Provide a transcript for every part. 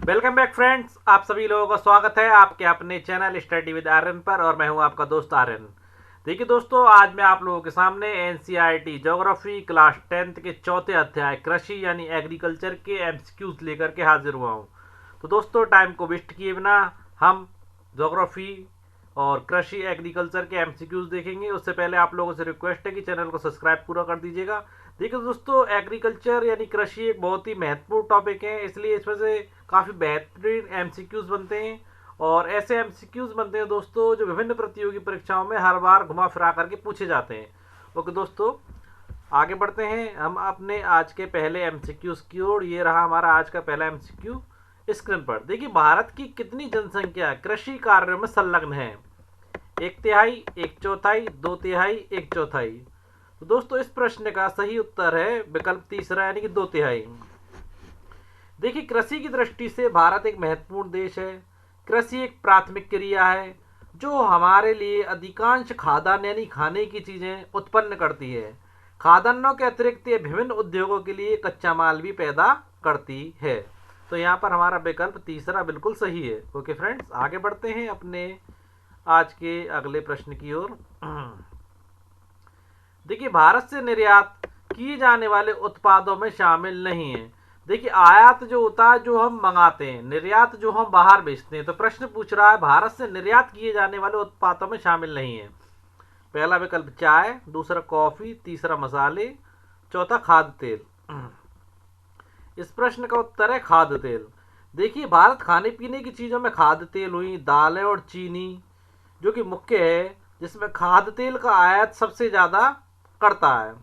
Welcome back friends, आप सभी लोगों का स्वागत है आपके अपने चैनल स्टडी विद आर्यन पर। और मैं हूं आपका दोस्त आर्यन। देखिए दोस्तों, आज मैं आप लोगों के सामने एनसीईआरटी ज्योग्राफी क्लास 10th के चौथे अध्याय कृषि यानी एग्रीकल्चर के एमसीक्यूज लेकर के हाजिर हुआ हूं। तो दोस्तों, टाइम को वेस्ट किए बिना हम ज्योग्राफी और कृषि एग्रीकल्चर के एमसीक्यूज देखेंगे। उससे पहले आप लोगों से रिक्वेस्ट है कि चैनल को सब्सक्राइब पूरा कर दीजिएगा। देखिए दोस्तों, एग्रीकल्चर यानी कृषि एक बहुत ही महत्वपूर्ण टॉपिक है, इसलिए इसमें से काफ़ी बेहतरीन एमसीक्यूज बनते हैं। और ऐसे एमसीक्यूज बनते हैं दोस्तों जो विभिन्न प्रतियोगी परीक्षाओं में हर बार घुमा फिरा करके पूछे जाते हैं। ओके दोस्तों, आगे बढ़ते हैं हम अपने आज के पहले एमसीक्यूज की ओर। ये रहा हमारा आज का पहला एमसीक्यू स्क्रीन पर। देखिए, भारत की कितनी जनसंख्या कृषि कार्यों में संलग्न है? एक तिहाई, एक चौथाई, दो तिहाई, एक चौथाई। तो दोस्तों, इस प्रश्न का सही उत्तर है विकल्प तीसरा यानी कि दो तिहाई। देखिए, कृषि की दृष्टि से भारत एक महत्वपूर्ण देश है। कृषि एक प्राथमिक क्रिया है जो हमारे लिए अधिकांश खाद्यान्न यानी खाने की चीजें उत्पन्न करती है। खाद्यान्नों के अतिरिक्त ये विभिन्न उद्योगों के लिए कच्चा माल भी पैदा करती है। तो यहाँ पर हमारा विकल्प तीसरा बिल्कुल सही है। ओके फ्रेंड्स, आगे बढ़ते हैं अपने आज के अगले प्रश्न की ओर। देखिए, भारत से निर्यात किए जाने वाले उत्पादों में शामिल नहीं है। देखिए, आयात जो होता है जो हम मंगाते हैं, निर्यात जो हम बाहर बेचते हैं। तो प्रश्न पूछ रहा है भारत से निर्यात किए जाने वाले उत्पादों में शामिल नहीं है। पहला विकल्प चाय, दूसरा कॉफी, तीसरा मसाले, चौथा खाद्य तेल। इस प्रश्न का उत्तर है खाद्य तेल। देखिए, भारत खाने पीने की चीजों में खाद्य तेल हुई, दालें और चीनी जो कि मुख्य है, जिसमें खाद्य तेल का आयात सबसे ज्यादा करता है।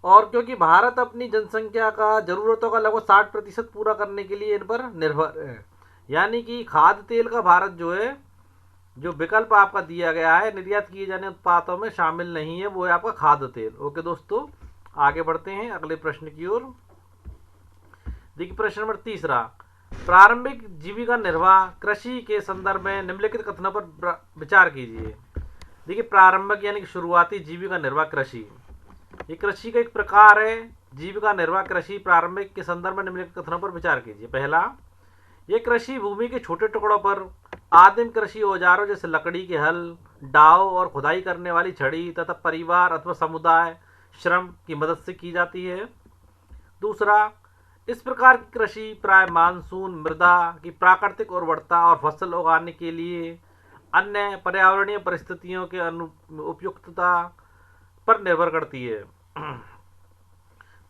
और क्योंकि भारत अपनी जनसंख्या का जरूरतों का लगभग 60% पूरा करने के लिए इन पर निर्भर है, यानी कि खाद्य तेल का भारत जो है, जो विकल्प आपका दिया गया है निर्यात किए जाने उत्पादों में शामिल नहीं है, वो है आपका खाद्य तेल। ओके दोस्तों, आगे बढ़ते हैं अगले प्रश्न की ओर। देखिए, प्रश्न नंबर तीसरा, प्रारंभिक जीविका निर्वाह कृषि के संदर्भ में निम्नलिखित कथनों पर विचार कीजिए। देखिए, प्रारंभिक यानी कि शुरुआती जीविका निर्वाह कृषि, ये कृषि का एक प्रकार है। जीविका निर्वाह कृषि प्रारंभिक के संदर्भ में निम्नलिखित कथनों पर विचार कीजिए। पहला, ये कृषि भूमि के छोटे टुकड़ों पर आदिम कृषि औजारों जैसे लकड़ी के हल, डाव और खुदाई करने वाली छड़ी तथा परिवार अथवा समुदाय श्रम की मदद से की जाती है। दूसरा, इस प्रकार की कृषि प्राय मानसून, मृदा की प्राकृतिक उर्वरता और फसल उगाने के लिए अन्य पर्यावरणीय परिस्थितियों के उपयुक्तता पर निर्भर करती है।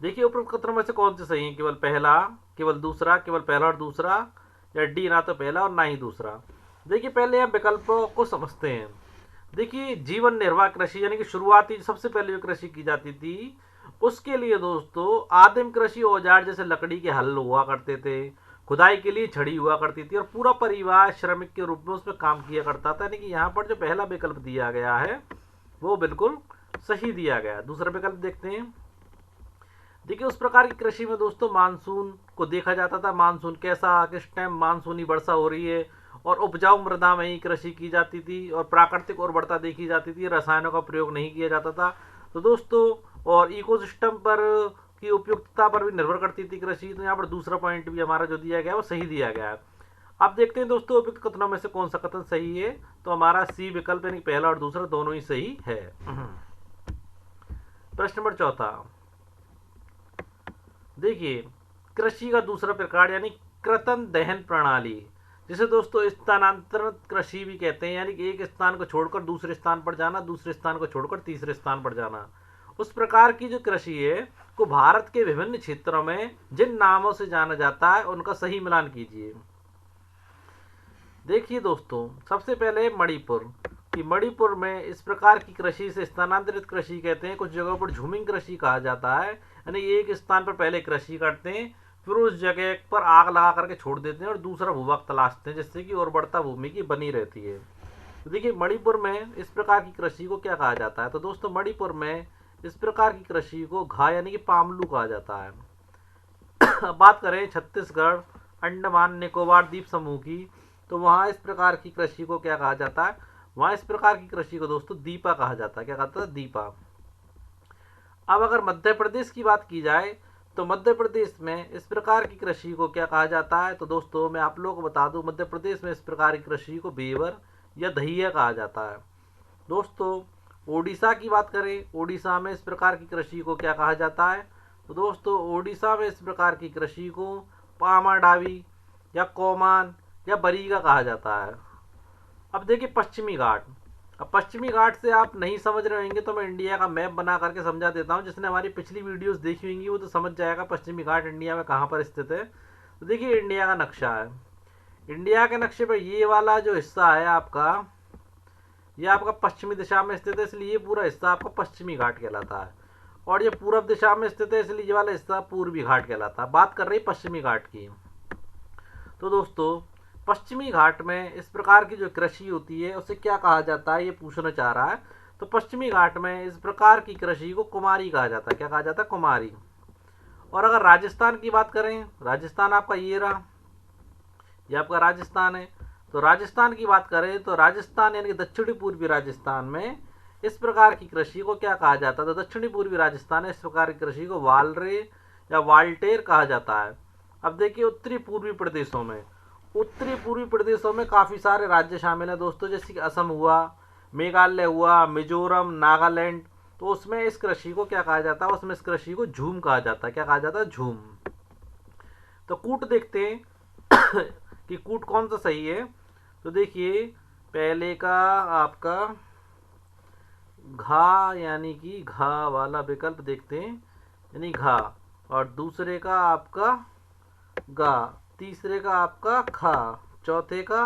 देखिए, उपरोक्त कथनों में से कौन से सही है? केवल पहला, केवल दूसरा, केवल पहला और दूसरा, या डी ना तो पहला और ना ही दूसरा। देखिए, पहले हम विकल्पों को समझते हैं। देखिए, जीवन निर्वाह कृषि यानी कि शुरुआती सबसे पहले जो कृषि की जाती थी, उसके लिए दोस्तों आदिम कृषि औजार जैसे लकड़ी के हल हुआ करते थे, खुदाई के लिए छड़ी हुआ करती थी और पूरा परिवार श्रमिक के रूप में उसमें काम किया करता था। यानी कि यहाँ पर जो पहला विकल्प दिया गया है वो बिल्कुल सही दिया गया। दूसरा विकल्प देखते हैं। देखिए, उस प्रकार की कृषि में दोस्तों मानसून को देखा जाता था, मानसून कैसा, किस टाइम मानसूनी वर्षा हो रही है, और उपजाऊ मृदा में ही कृषि की जाती थी और प्राकृतिक उर्वरता देखी जाती थी, रसायनों का प्रयोग नहीं किया जाता था। तो दोस्तों, और इकोसिस्टम पर की उपयुक्तता पर भी निर्भर करती थी कृषि। तो यहाँ पर दूसरा पॉइंट भी हमारा जो दिया गया है वो सही दिया गया है। अब देखते हैं दोस्तों उपयुक्त कथनों में से कौन सा कथन सही है। तो हमारा सी विकल्प यानी पहला और दूसरा दोनों ही सही है। प्रश्न नंबर चौथा, देखिए, कृषि का दूसरा प्रकार यानी कृतन दहन प्रणाली, जिसे दोस्तों स्थानांतरण कृषि भी कहते हैं, यानी कि एक स्थान को छोड़कर दूसरे स्थान पर जाना, दूसरे स्थान को छोड़कर तीसरे स्थान पर जाना। उस प्रकार की जो कृषि है को भारत के विभिन्न क्षेत्रों में जिन नामों से जाना जाता है उनका सही मिलान कीजिए। देखिए दोस्तों, सबसे पहले मणिपुर, कि मणिपुर में इस प्रकार की कृषि से स्थानांतरित कृषि कहते हैं। कुछ जगहों पर झूमिंग कृषि कहा जाता है, यानी एक स्थान पर पहले कृषि करते हैं, फिर उस जगह पर आग लगा करके छोड़ देते हैं और दूसरा भूभाग तलाशते हैं, जिससे कि उर्वरता भूमि की बनी रहती है। तो देखिए, मणिपुर में इस प्रकार की कृषि को क्या कहा जाता है? तो दोस्तों, मणिपुर में इस प्रकार की कृषि को घा यानी कि पामलू कहा जाता है। अब बात करें छत्तीसगढ़, अंडमान निकोबार द्वीप समूह की, तो वहाँ इस प्रकार की कृषि को क्या कहा जाता है? वहाँ इस प्रकार की कृषि को दोस्तों दीपा कहा जाता है। क्या कहता है? दीपा। अब अगर मध्य प्रदेश की बात की जाए तो मध्य प्रदेश में इस प्रकार की कृषि को क्या कहा जाता है? तो दोस्तों मैं आप लोगों को बता दूं, मध्य प्रदेश में इस प्रकार की कृषि को बेवर या दहिया कहा जाता है। दोस्तों ओडिशा की बात करें, ओडिशा में इस प्रकार की कृषि को क्या कहा जाता है? तो दोस्तों ओडिशा में इस प्रकार की कृषि को पामाडावी या कोमान या बरीगा कहा जाता है। अब देखिए पश्चिमी घाट। अब पश्चिमी घाट से आप नहीं समझ रहे होंगे तो मैं इंडिया का मैप बना करके समझा देता हूँ। जिसने हमारी पिछली वीडियोस देखी होंगी वो तो समझ जाएगा पश्चिमी घाट इंडिया में कहाँ पर स्थित है। तो देखिए इंडिया का नक्शा है। इंडिया के नक्शे पर ये वाला जो हिस्सा है आपका, ये आपका पश्चिमी दिशा में स्थित है, इसलिए ये पूरा हिस्सा आपका पश्चिमी घाट कहलाता है। और ये पूर्व दिशा में स्थित है, इसलिए ये वाला हिस्सा पूर्वी घाट कहलाता है। बात कर रही पश्चिमी घाट की। तो दोस्तों पश्चिमी घाट में इस प्रकार की जो कृषि होती है उसे क्या कहा जाता है, ये पूछना चाह रहा है। तो पश्चिमी घाट में इस प्रकार की कृषि को कुमारी कहा जाता है। क्या कहा जाता है? कुमारी। और अगर राजस्थान की बात करें, राजस्थान आपका ये रहा, ये आपका राजस्थान है। तो राजस्थान की बात करें तो राजस्थान यानी कि दक्षिणी पूर्वी राजस्थान में इस प्रकार की कृषि को क्या कहा जाता है? तो दक्षिणी पूर्वी राजस्थान में इस प्रकार की कृषि को वालरे या वाल्टेर कहा जाता है। अब देखिए उत्तरी पूर्वी प्रदेशों में, उत्तरी पूर्वी प्रदेशों में काफ़ी सारे राज्य शामिल हैं दोस्तों, जैसे कि असम हुआ, मेघालय हुआ, मिजोरम, नागालैंड। तो उसमें इस कृषि को क्या कहा जाता है? उसमें इस कृषि को झूम कहा जाता है। क्या कहा जाता है? झूम। तो कूट देखते हैं कि कूट कौन सा सही है। तो देखिए पहले का आपका घा यानी कि घा वाला विकल्प देखते हैं, यानी घा। और दूसरे का आपका गा, तीसरे का आपका खा, चौथे का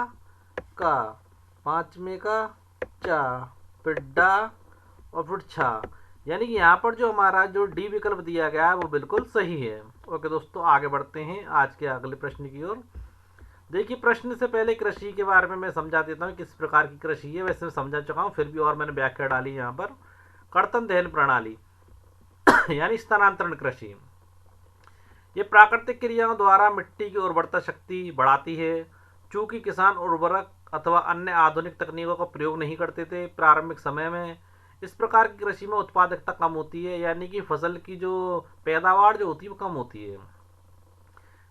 का, पांचवे का चा, फिर डा और फिर छा। यानी कि यहाँ पर जो हमारा जो डी विकल्प दिया गया है वो बिल्कुल सही है। ओके दोस्तों आगे बढ़ते हैं आज के अगले प्रश्न की ओर। देखिए प्रश्न से पहले कृषि के बारे में मैं समझा देता हूँ किस प्रकार की कृषि है। वैसे मैं समझा चुका हूँ, फिर भी और मैंने व्याख्या डाली यहाँ पर। कर्तन दहन प्रणाली यानी स्थानांतरण कृषि, ये प्राकृतिक क्रियाओं द्वारा मिट्टी की उर्वरता शक्ति बढ़ाती है। चूंकि किसान उर्वरक अथवा अन्य आधुनिक तकनीकों का प्रयोग नहीं करते थे प्रारंभिक समय में, इस प्रकार की कृषि में उत्पादकता कम होती है, यानी कि फसल की जो पैदावार जो होती है वो कम होती है।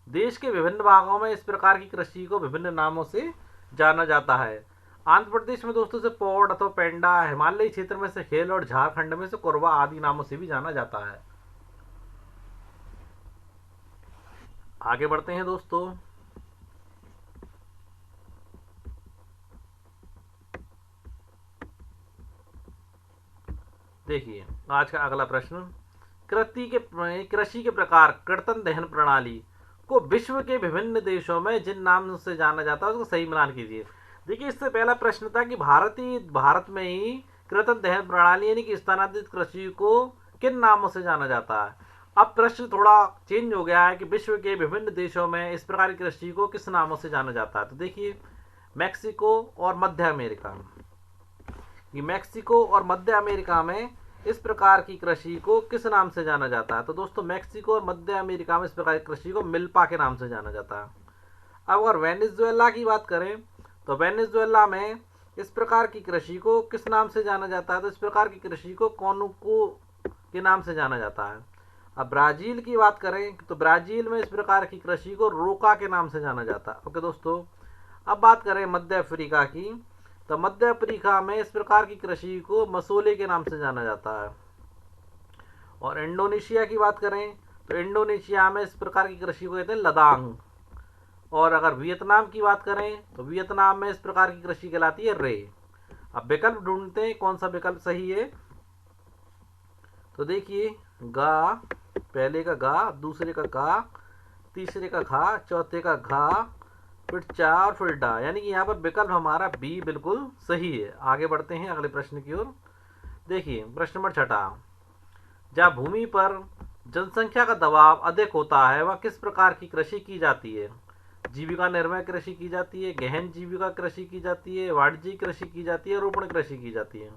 देश के विभिन्न भागों में इस प्रकार की कृषि को विभिन्न नामों से जाना जाता है। आंध्र प्रदेश में दोस्तों से पौड अथवा पेंडा, हिमालयी क्षेत्र में से हेल और झारखंड में से कोरवा आदि नामों से भी जाना जाता है। आगे बढ़ते हैं दोस्तों। देखिए आज का अगला प्रश्न, कृषि के प्रकार कर्तन दहन प्रणाली को विश्व के विभिन्न देशों में जिन नाम से जाना जाता है उसको सही मिलान कीजिए। देखिए इससे पहला प्रश्न था कि भारत में ही कृतन दहन प्रणाली यानी कि स्थानांतरित कृषि को किन नामों से जाना जाता है। अब प्रश्न थोड़ा चेंज हो गया है कि विश्व के विभिन्न देशों में इस प्रकार की कृषि को किस नामों से जाना जाता है। तो देखिए मैक्सिको और मध्य अमेरिका, ये मैक्सिको और मध्य अमेरिका में इस प्रकार की कृषि को किस नाम से जाना जाता है। तो दोस्तों मैक्सिको और मध्य अमेरिका में इस प्रकार की कृषि को मिल्पा के नाम से जाना जाता है। अब अगर वेनेजुएला की बात करें तो वेनेजुएला में इस प्रकार की कृषि को किस नाम से जाना जाता है। तो इस प्रकार की कृषि को कोनुको के नाम से जाना जाता है। अब ब्राजील की बात करें तो ब्राजील में इस प्रकार की कृषि को रोका के नाम से जाना जाता है। ओके दोस्तों अब बात करें मध्य अफ्रीका की, तो मध्य अफ्रीका में इस प्रकार की कृषि को मसोले के नाम से जाना जाता है। और इंडोनेशिया की बात करें तो इंडोनेशिया में इस प्रकार की कृषि को कहते हैं लदांग। और अगर वियतनाम की बात करें तो वियतनाम में इस प्रकार की कृषि कहलाती है रे। अब विकल्प ढूंढते हैं कौन सा विकल्प सही है। तो देखिए गा, पहले का गा, दूसरे का गा, तीसरे का खा, चौथे का घा, फिर चा और फिर डा, यानी कि यहाँ पर विकल्प हमारा बी बिल्कुल सही है। आगे बढ़ते हैं अगले प्रश्न की ओर। देखिए प्रश्न नंबर 6, जहाँ भूमि पर जनसंख्या का दबाव अधिक होता है वह किस प्रकार की कृषि की जाती है। जीविका निर्वाह कृषि की जाती है, गहन जीविका कृषि की जाती है, वाणिज्यिक कृषि की जाती है, रोपण कृषि की जाती है।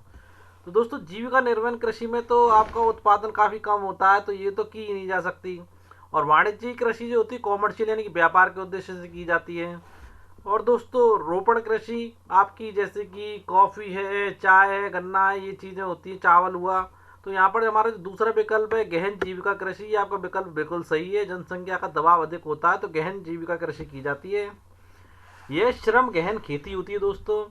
तो दोस्तों जीविका निर्वहन कृषि में तो आपका उत्पादन काफ़ी कम होता है, तो ये तो की नहीं जा सकती। और वाणिज्यिक कृषि जो होती है कॉमर्शियल यानी कि व्यापार के उद्देश्य से की जाती है। और दोस्तों रोपण कृषि आपकी जैसे कि कॉफ़ी है, चाय है, गन्ना है, ये चीज़ें होती है, चावल हुआ, तो यहाँ पर हमारा जो दूसरा विकल्प है गहन जीविका कृषि, ये आपका विकल्प बिल्कुल सही है। जनसंख्या का दबाव अधिक होता है तो गहन जीविका कृषि की जाती है। यह श्रम गहन खेती होती है दोस्तों,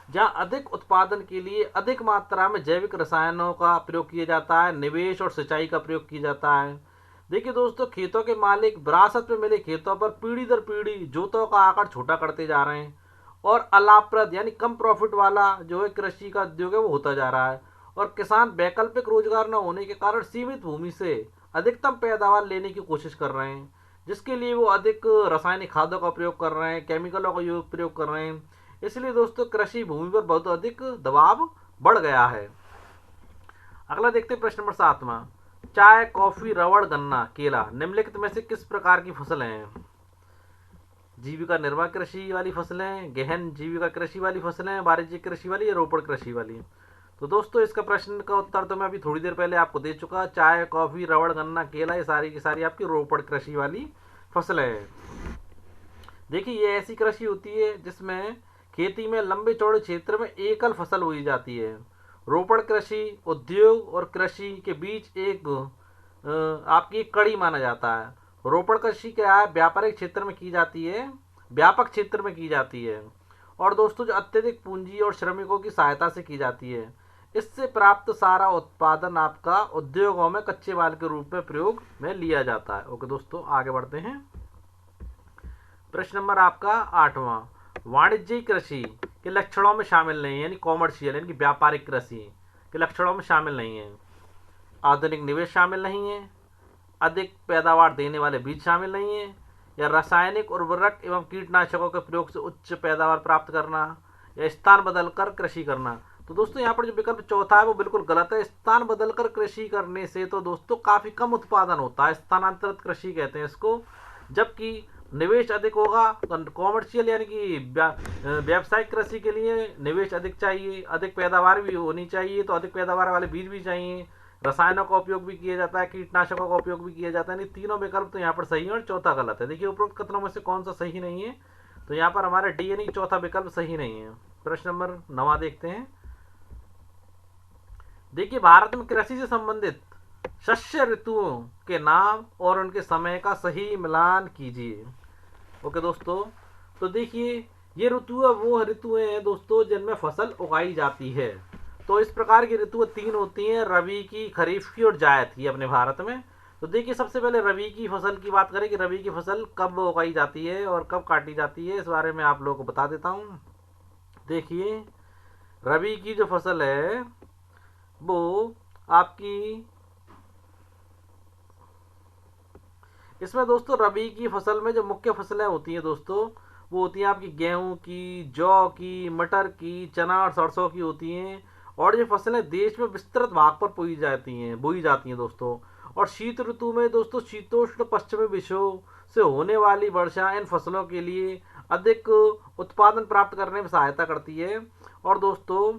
जहाँ अधिक उत्पादन के लिए अधिक मात्रा में जैविक रसायनों का प्रयोग किया जाता है, निवेश और सिंचाई का प्रयोग किया जाता है। देखिए दोस्तों, खेतों के मालिक विरासत में मिले खेतों पर पीढ़ी दर पीढ़ी जोतों का आकार छोटा करते जा रहे हैं और अलाभप्रद यानी कम प्रॉफिट वाला जो है कृषि का उद्योग है वो होता जा रहा है। और किसान वैकल्पिक रोजगार न होने के कारण सीमित भूमि से अधिकतम पैदावार लेने की कोशिश कर रहे हैं, जिसके लिए वो अधिक रासायनिक खादों का प्रयोग कर रहे हैं, केमिकलों का प्रयोग कर रहे हैं। इसलिए दोस्तों कृषि भूमि पर बहुत अधिक दबाव बढ़ गया है। अगला देखते हैं प्रश्न नंबर 7वां। चाय, कॉफी, रबड़, गन्ना, केला निम्नलिखित में से किस प्रकार की फसलें हैं? जीविका निर्वाह कृषि वाली फसलें, गहन जीविका कृषि वाली फसलें, वाणिज्यिक कृषि वाली या रोपड़ कृषि वाली? तो दोस्तों इसका प्रश्न का उत्तर तो मैं अभी थोड़ी देर पहले आपको दे चुका। चाय, कॉफी, रबड़, गन्ना, केला ये सारी की सारी आपकी रोपड़ कृषि वाली फसलें हैं। देखिए ये ऐसी कृषि होती है जिसमें खेती में लंबे चौड़े क्षेत्र में एकल फसल बोई जाती है। रोपड़ कृषि उद्योग और कृषि के बीच एक आपकी एक कड़ी माना जाता है। रोपड़ कृषि क्या है, व्यापारिक क्षेत्र में की जाती है, व्यापक क्षेत्र में की जाती है और दोस्तों जो अत्यधिक पूंजी और श्रमिकों की सहायता से की जाती है। इससे प्राप्त सारा उत्पादन आपका उद्योगों में कच्चे माल के रूप में प्रयोग में लिया जाता है। ओके दोस्तों, आगे बढ़ते हैं। प्रश्न नंबर आपका 8वां। वाणिज्यिक कृषि के लक्षणों में शामिल नहीं है, यानी कॉमर्शियल यानी कि व्यापारिक कृषि के लक्षणों में शामिल नहीं है। आधुनिक निवेश शामिल नहीं है, अधिक पैदावार देने वाले बीज शामिल नहीं है, या रासायनिक उर्वरक एवं कीटनाशकों के प्रयोग से उच्च पैदावार प्राप्त करना, या स्थान बदलकर कृषि करना। तो दोस्तों यहाँ पर जो विकल्प चौथा है वो बिल्कुल गलत है। स्थान बदलकर कृषि करने से तो दोस्तों काफी कम उत्पादन होता है, स्थानांतरित कृषि कहते हैं इसको। जबकि निवेश अधिक होगा तो कॉमर्शियल यानी कि व्यावसायिक कृषि के लिए निवेश अधिक चाहिए, अधिक पैदावार भी होनी चाहिए, तो अधिक पैदावार वाले बीज भी चाहिए, रसायनों का उपयोग भी किया जाता है, कीटनाशकों का उपयोग भी किया जाता है। तीनों विकल्प तो यहाँ पर सही है और चौथा गलत है। देखिए उपरोक्त कथनों में से कौन सा सही नहीं है, तो यहाँ पर हमारे डी यानी चौथा विकल्प सही नहीं है। प्रश्न नंबर 9 देखते हैं। देखिए भारत में कृषि से संबंधित शस्य ऋतुओं के नाम और उनके समय का सही मिलान कीजिए। ओके दोस्तों, तो देखिए ये ऋतुएं हैं दोस्तों जिनमें फसल उगाई जाती है। तो इस प्रकार की ऋतुएं 3 होती हैं, रबी की, खरीफ की और जायद की अपने भारत में। तो देखिए सबसे पहले रबी की फसल की बात करें कि रबी की फसल कब उगाई जाती है और कब काटी जाती है, इस बारे में आप लोगों को बता देता हूँ। देखिए रबी की जो फसल है वो आपकी, इसमें दोस्तों रबी की फसल में जो मुख्य फसलें होती हैं दोस्तों वो होती हैं आपकी गेहूं की, जौ की, मटर की, चना और सरसों की होती हैं। और ये फसलें देश में विस्तृत भाग पर बोई जाती हैं दोस्तों। और शीत ऋतु में दोस्तों शीतोष्ण पश्चिमी विषयों से होने वाली वर्षा इन फसलों के लिए अधिक उत्पादन प्राप्त करने में सहायता करती है। और दोस्तों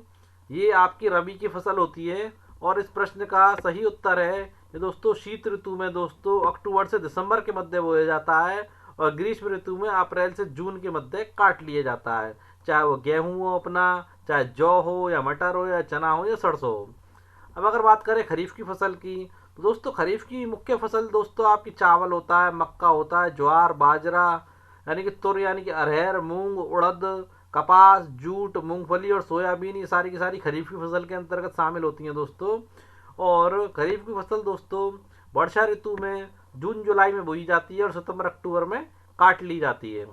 ये आपकी रबी की फसल होती है और इस प्रश्न का सही उत्तर है ये दोस्तों शीत ऋतु में दोस्तों अक्टूबर से दिसंबर के मध्य बोया जाता है और ग्रीष्म ऋतु में अप्रैल से जून के मध्य काट लिया जाता है, चाहे वो गेहूं हो अपना, चाहे जौ हो या मटर हो या चना हो या सरसों हो। अब अगर बात करें खरीफ की फसल की, तो दोस्तों खरीफ की मुख्य फसल दोस्तों आपकी चावल होता है, मक्का होता है, ज्वार, बाजरा यानी कि तुर यानी कि अरहर, मूंग, उड़द, कपास, जूट, मूंगफली और सोयाबीन ये सारी की सारी खरीफ की फसल के अंतर्गत शामिल होती हैं दोस्तों। और खरीफ की फसल दोस्तों वर्षा ऋतु में जून जुलाई में बोई जाती है और सितंबर अक्टूबर में काट ली जाती है।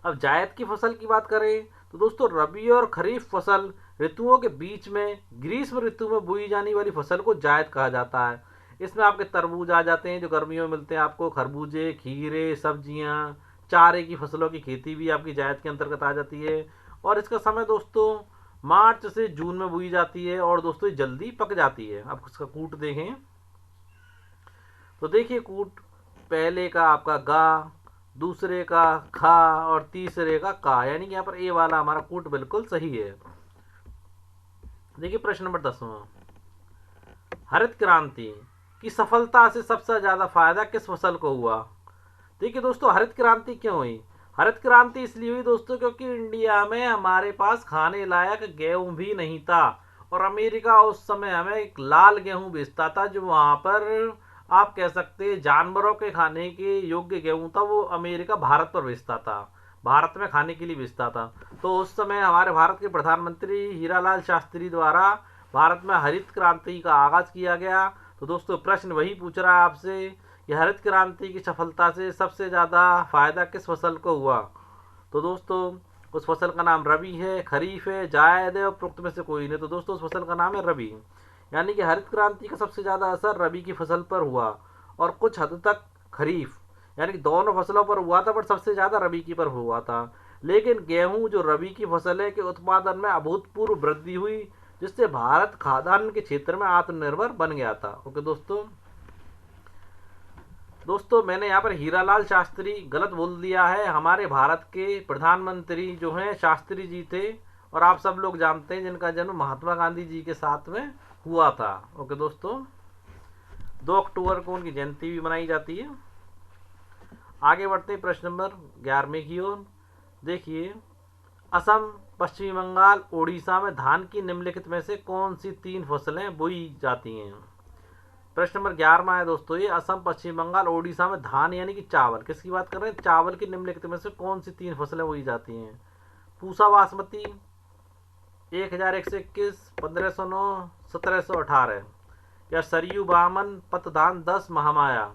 अब जायद की फसल की बात करें तो दोस्तों रबी और खरीफ फसल ऋतुओं के बीच में ग्रीष्म ऋतु में बोई जाने वाली फसल को जायद कहा जाता है। इसमें आपके तरबूज आ जाते हैं जो गर्मियों में मिलते हैं आपको, खरबूजे, खीरे, सब्जियां, चारे की फसलों की खेती भी आपकी जायद के अंतर्गत आ जाती है। और इसका समय दोस्तों मार्च से जून में बोई जाती है और दोस्तों जल्दी पक जाती है। आप इसका कूट देखें तो देखिए कूट पहले का आपका गा, दूसरे का खा और तीसरे का का, यानी कि यहाँ पर ए वाला हमारा कूट बिल्कुल सही है। देखिए प्रश्न नंबर 10वां। हरित क्रांति की सफलता से सबसे ज्यादा फायदा किस फसल को हुआ? देखिए दोस्तों हरित क्रांति क्यों हुई? हरित क्रांति इसलिए हुई दोस्तों क्योंकि इंडिया में हमारे पास खाने लायक गेहूं भी नहीं था और अमेरिका उस समय हमें एक लाल गेहूं बेचता था, जो वहाँ पर आप कह सकते हैं जानवरों के खाने के योग्य गेहूं था, वो अमेरिका भारत पर बेचता था, भारत में खाने के लिए बेचता था। तो उस समय हमारे भारत के प्रधानमंत्री हीरालाल शास्त्री द्वारा भारत में हरित क्रांति का आगाज किया गया। तो दोस्तों प्रश्न वही पूछ रहा है आपसे कि हरित क्रांति की सफलता से सबसे ज़्यादा फायदा किस फसल को हुआ। तो दोस्तों उस फसल का नाम रबी है, खरीफ है, जायद है और उपरोक्त में से कोई नहीं। तो दोस्तों उस फसल का नाम है रबी। यानी कि हरित क्रांति का सबसे ज़्यादा असर रबी की फसल पर हुआ और कुछ हद तक खरीफ, यानी कि दोनों फसलों पर हुआ था, पर सबसे ज़्यादा रबी की पर हुआ था। लेकिन गेहूं जो रबी की फसल है के उत्पादन में अभूतपूर्व वृद्धि हुई, जिससे भारत खाद्यान्न के क्षेत्र में आत्मनिर्भर बन गया था। ओके दोस्तों मैंने यहाँ पर हीरालाल शास्त्री गलत बोल दिया है। हमारे भारत के प्रधानमंत्री जो हैं शास्त्री जी थे, और आप सब लोग जानते हैं जिनका जन्म महात्मा गांधी जी के साथ में हुआ था। ओके दोस्तों 2 अक्टूबर को उनकी जयंती भी मनाई जाती है। आगे बढ़ते हैं प्रश्न नंबर 11 की ओर। देखिए, असम, पश्चिमी बंगाल, उड़ीसा में धान की निम्नलिखित में से कौन सी 3 फसलें बोई जाती हैं। प्रश्न नंबर 11 है दोस्तों, ये असम, पश्चिम बंगाल, उड़ीसा में धान यानी कि चावल, किसकी बात कर रहे हैं, चावल की निम्नलिखित में से कौन सी 3 फसलें बोई जाती हैं। पूसा बासमती, 1121, 1509, 1718, या सरयू बामन, पतधान 10, महामाया,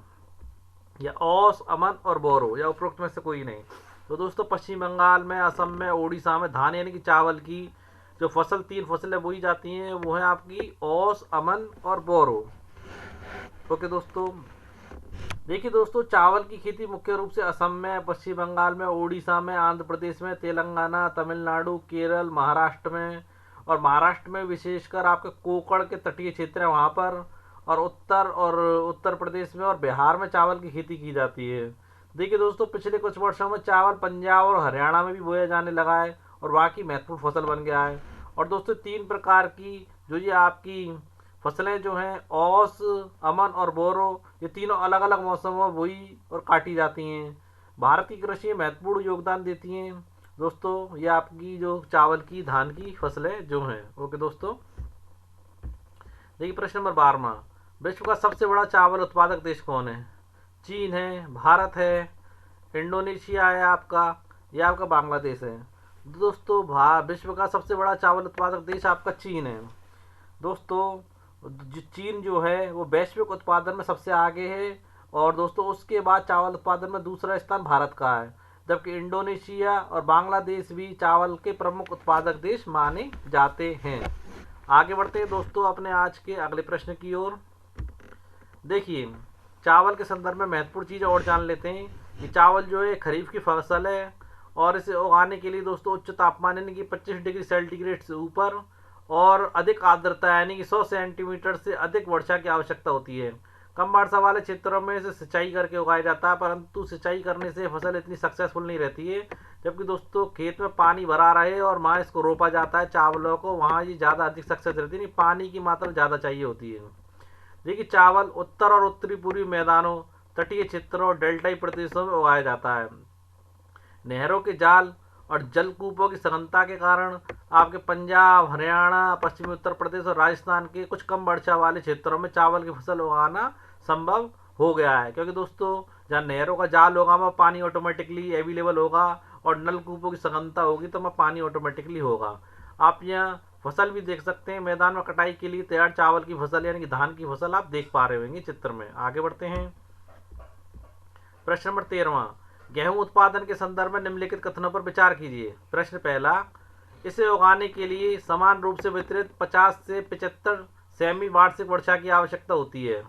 या औस, अमन और बोरो, या उपरोक्त में से कोई नहीं। तो दोस्तों पश्चिम बंगाल में, असम में, उड़ीसा में धान यानी कि चावल की जो फसल 3 फसलें बोई जाती हैं वो है आपकी औस, अमन और बोरो। ओके दोस्तों, देखिए दोस्तों, चावल की खेती मुख्य रूप से असम में, पश्चिम बंगाल में, उड़ीसा में, आंध्र प्रदेश में, तेलंगाना, तमिलनाडु, केरल, महाराष्ट्र में, और महाराष्ट्र में विशेषकर आपके कोकण के तटीय क्षेत्र है वहाँ पर, और उत्तर प्रदेश में और बिहार में चावल की खेती की जाती है। देखिए दोस्तों, पिछले कुछ वर्षों में चावल पंजाब और हरियाणा में भी बोया जाने लगा है और वहाँ की महत्वपूर्ण फसल बन गया है। और दोस्तों 3 प्रकार की जो ये आपकी फसलें जो हैं, औस, अमन और बोरो, ये तीनों अलग अलग मौसमों में बोई और काटी जाती हैं। भारत की कृषि में महत्वपूर्ण योगदान देती हैं दोस्तों ये आपकी जो चावल की, धान की फसलें जो हैं। ओके दोस्तों, देखिए प्रश्न नंबर 12, विश्व का सबसे बड़ा चावल उत्पादक देश कौन है। चीन है, भारत है, इंडोनेशिया है आपका, या आपका बांग्लादेश है। दोस्तों विश्व का सबसे बड़ा चावल उत्पादक देश आपका चीन है। दोस्तों चीन जो है वो वैश्विक उत्पादन में सबसे आगे है, और दोस्तों उसके बाद चावल उत्पादन में दूसरा स्थान भारत का है, जबकि इंडोनेशिया और बांग्लादेश भी चावल के प्रमुख उत्पादक देश माने जाते हैं। आगे बढ़ते हैं दोस्तों अपने आज के अगले प्रश्न की ओर। देखिए, चावल के संदर्भ में महत्वपूर्ण चीज़ और जान लेते हैं कि चावल जो है खरीफ की फसल है, और इसे उगाने के लिए दोस्तों उच्च तापमान यानी कि 25 डिग्री सेंटीग्रेड से ऊपर और अधिक आर्द्रता यानी कि 100 सेंटीमीटर से अधिक वर्षा की आवश्यकता होती है। कम वर्षा वाले क्षेत्रों में इसे सिंचाई करके उगाया जाता है, परंतु सिंचाई करने से फसल इतनी सक्सेसफुल नहीं रहती है। जबकि दोस्तों खेत में पानी भरा रहे और वहाँ इसको रोपा जाता है चावलों को, वहाँ ये ज़्यादा अधिक सक्सेस रहती है, पानी की मात्रा ज़्यादा चाहिए होती है। देखिए, चावल उत्तर और उत्तरी पूर्वी मैदानों, तटीय क्षेत्रों और डेल्टाई प्रदेशों में उगाया जाता है। नहरों के जाल और जलकूपों की सघनता के कारण आपके पंजाब, हरियाणा, पश्चिमी उत्तर प्रदेश और राजस्थान के कुछ कम वर्षा वाले क्षेत्रों में चावल की फसल उगाना संभव हो गया है, क्योंकि दोस्तों जहाँ नहरों का जाल होगा वहाँ पानी ऑटोमेटिकली अवेलेबल होगा, और नलकूपों की सघनता होगी तो वहाँ पानी ऑटोमेटिकली होगा। आप यहाँ फसल भी देख सकते हैं, मैदान में कटाई के लिए तैयार चावल की फसल यानी कि धान की फसल आप देख पा रहे होंगे चित्र में। आगे बढ़ते हैं प्रश्न नंबर 13, गेहूं उत्पादन के संदर्भ में निम्नलिखित कथनों पर विचार कीजिए। प्रश्न पहला, इसे उगाने के लिए समान रूप से वितरित 50 से 75 सेमी वार्षिक वर्षा की आवश्यकता होती है।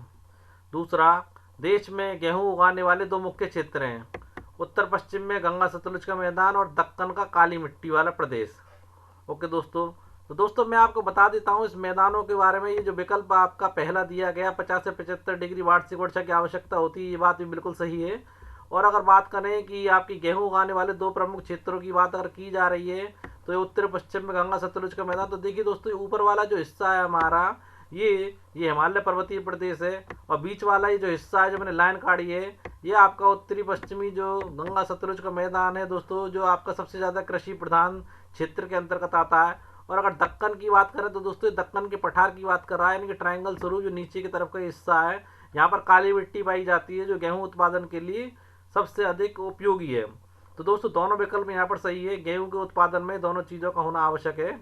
दूसरा, देश में गेहूं उगाने वाले 2 मुख्य क्षेत्र हैं, उत्तर पश्चिम में गंगा सतलुज का मैदान और दक्कन का काली मिट्टी वाला प्रदेश। ओके दोस्तों, तो दोस्तों मैं आपको बता देता हूँ इस मैदानों के बारे में। ये जो विकल्प आपका पहला दिया गया 50 से 75 डिग्री वार्षिक वर्षा की आवश्यकता होती है, ये बात भी बिल्कुल सही है। और अगर बात करें कि आपकी गेहूं उगाने वाले 2 प्रमुख क्षेत्रों की बात अगर की जा रही है, तो ये उत्तर पश्चिम में गंगा सतलुज का मैदान। तो देखिए दोस्तों, ऊपर वाला जो हिस्सा है हमारा ये हिमालय पर्वतीय प्रदेश है, और बीच वाला ये जो हिस्सा है जो मैंने लाइन काटी है, ये आपका उत्तरी पश्चिमी जो गंगा सतलुज का मैदान है दोस्तों, जो आपका सबसे ज़्यादा कृषि प्रधान क्षेत्र के अंतर्गत आता है। और अगर दक्कन की बात करें तो दोस्तों दक्कन के पठार की बात कर रहा है, यानी कि ट्रायंगल स्वरूप जो नीचे की तरफ का हिस्सा है, यहाँ पर काली मिट्टी पाई जाती है जो गेहूं उत्पादन के लिए सबसे अधिक उपयोगी है। तो दोस्तों दोनों विकल्प यहाँ पर सही है, गेहूं के उत्पादन में दोनों चीज़ों का होना आवश्यक है।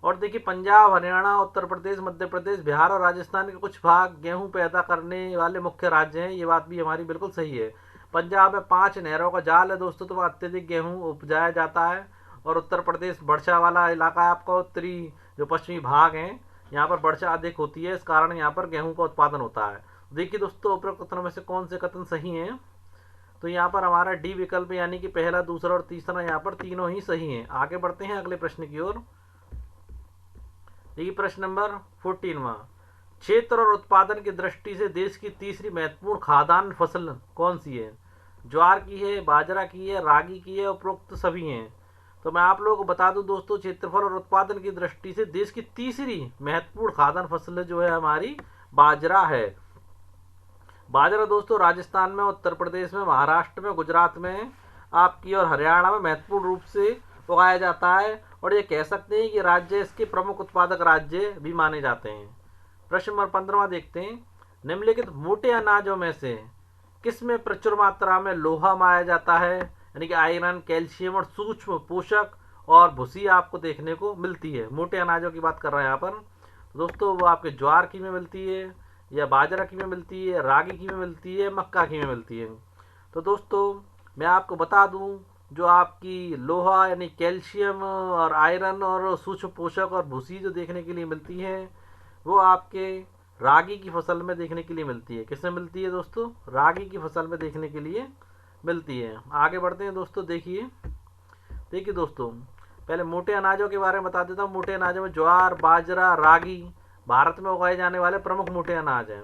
और देखिए पंजाब, हरियाणा, उत्तर प्रदेश, मध्य प्रदेश, बिहार और राजस्थान के कुछ भाग गेहूं पैदा करने वाले मुख्य राज्य हैं, ये बात भी हमारी बिल्कुल सही है। पंजाब में 5 नहरों का जाल है दोस्तों, तो वह अत्यधिक गेहूं उपजाया जाता है। और उत्तर प्रदेश वर्षा वाला इलाका है आपका, उत्तरी जो पश्चिमी भाग हैं यहाँ पर वर्षा अधिक होती है, इस कारण यहाँ पर गेहूं का उत्पादन होता है। देखिए दोस्तों उपरोक्त कथनों में से कौन से कथन सही हैं, तो यहाँ पर हमारा डी विकल्प यानी कि पहला, दूसरा और तीसरा यहाँ पर तीनों ही सही हैं। आगे बढ़ते हैं अगले प्रश्न की ओर। देखिए प्रश्न नंबर 14वां, क्षेत्र और उत्पादन की दृष्टि से देश की तीसरी महत्वपूर्ण खाद्यान्न फसल कौन सी है? ज्वार की है, बाजरा की है, रागी की है, उपरोक्त सभी हैं। तो मैं आप लोगों को बता दूं दोस्तों, क्षेत्रफल और उत्पादन की दृष्टि से देश की तीसरी महत्वपूर्ण खाद्यान्न फसल जो है हमारी बाजरा है। बाजरा दोस्तों राजस्थान में, उत्तर प्रदेश में, महाराष्ट्र में, गुजरात में आपकी और हरियाणा में महत्वपूर्ण रूप से उगाया जाता है, और ये कह सकते हैं कि राज्य इसके प्रमुख उत्पादक राज्य भी माने जाते हैं। प्रश्न नंबर 15वां देखते हैं, निम्नलिखित मोटे अनाजों में से किसमें प्रचुर मात्रा में लोहा पाया जाता है, यानी कि आयरन, कैल्शियम और सूक्ष्म पोषक और भूसी आपको देखने को मिलती है। मोटे अनाजों की बात कर रहे हैं यहाँ पर दोस्तों, वो आपके ज्वार की में मिलती है, या बाजरा की में मिलती है, रागी की में मिलती है, मक्का की में मिलती है। तो दोस्तों मैं आपको बता दूं, जो आपकी लोहा यानी कैल्शियम और आयरन और सूक्ष्म पोषक और भूसी जो देखने के लिए मिलती है, वो आपके रागी की फसल में देखने के लिए मिलती है। किसमें मिलती है दोस्तों? रागी की फसल में देखने के लिए मिलती है। आगे बढ़ते हैं दोस्तों। देखिए दोस्तों, पहले मोटे अनाजों के बारे में बता देता हूँ। मोटे अनाजों में ज्वार, बाजरा, रागी भारत में उगाए जाने वाले प्रमुख मोटे अनाज हैं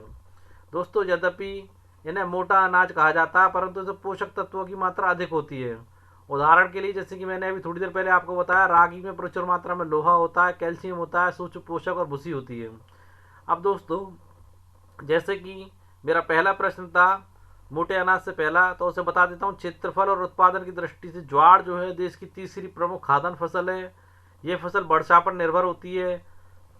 दोस्तों। यद्यपि इन्हें मोटा अनाज कहा जाता है, परंतु इसमें पोषक तत्वों की मात्रा अधिक होती है। उदाहरण के लिए जैसे कि मैंने अभी थोड़ी देर पहले आपको बताया, रागी में प्रचुर मात्रा में लोहा होता है, कैल्शियम होता है, सूक्ष्म पोषक और भूसी होती है। अब दोस्तों जैसे कि मेरा पहला प्रश्न था मोटे अनाज से पहला, तो उसे बता देता हूँ। क्षेत्रफल और उत्पादन की दृष्टि से ज्वार जो है देश की तीसरी प्रमुख खाद्यान्न फसल है। ये फसल वर्षा पर निर्भर होती है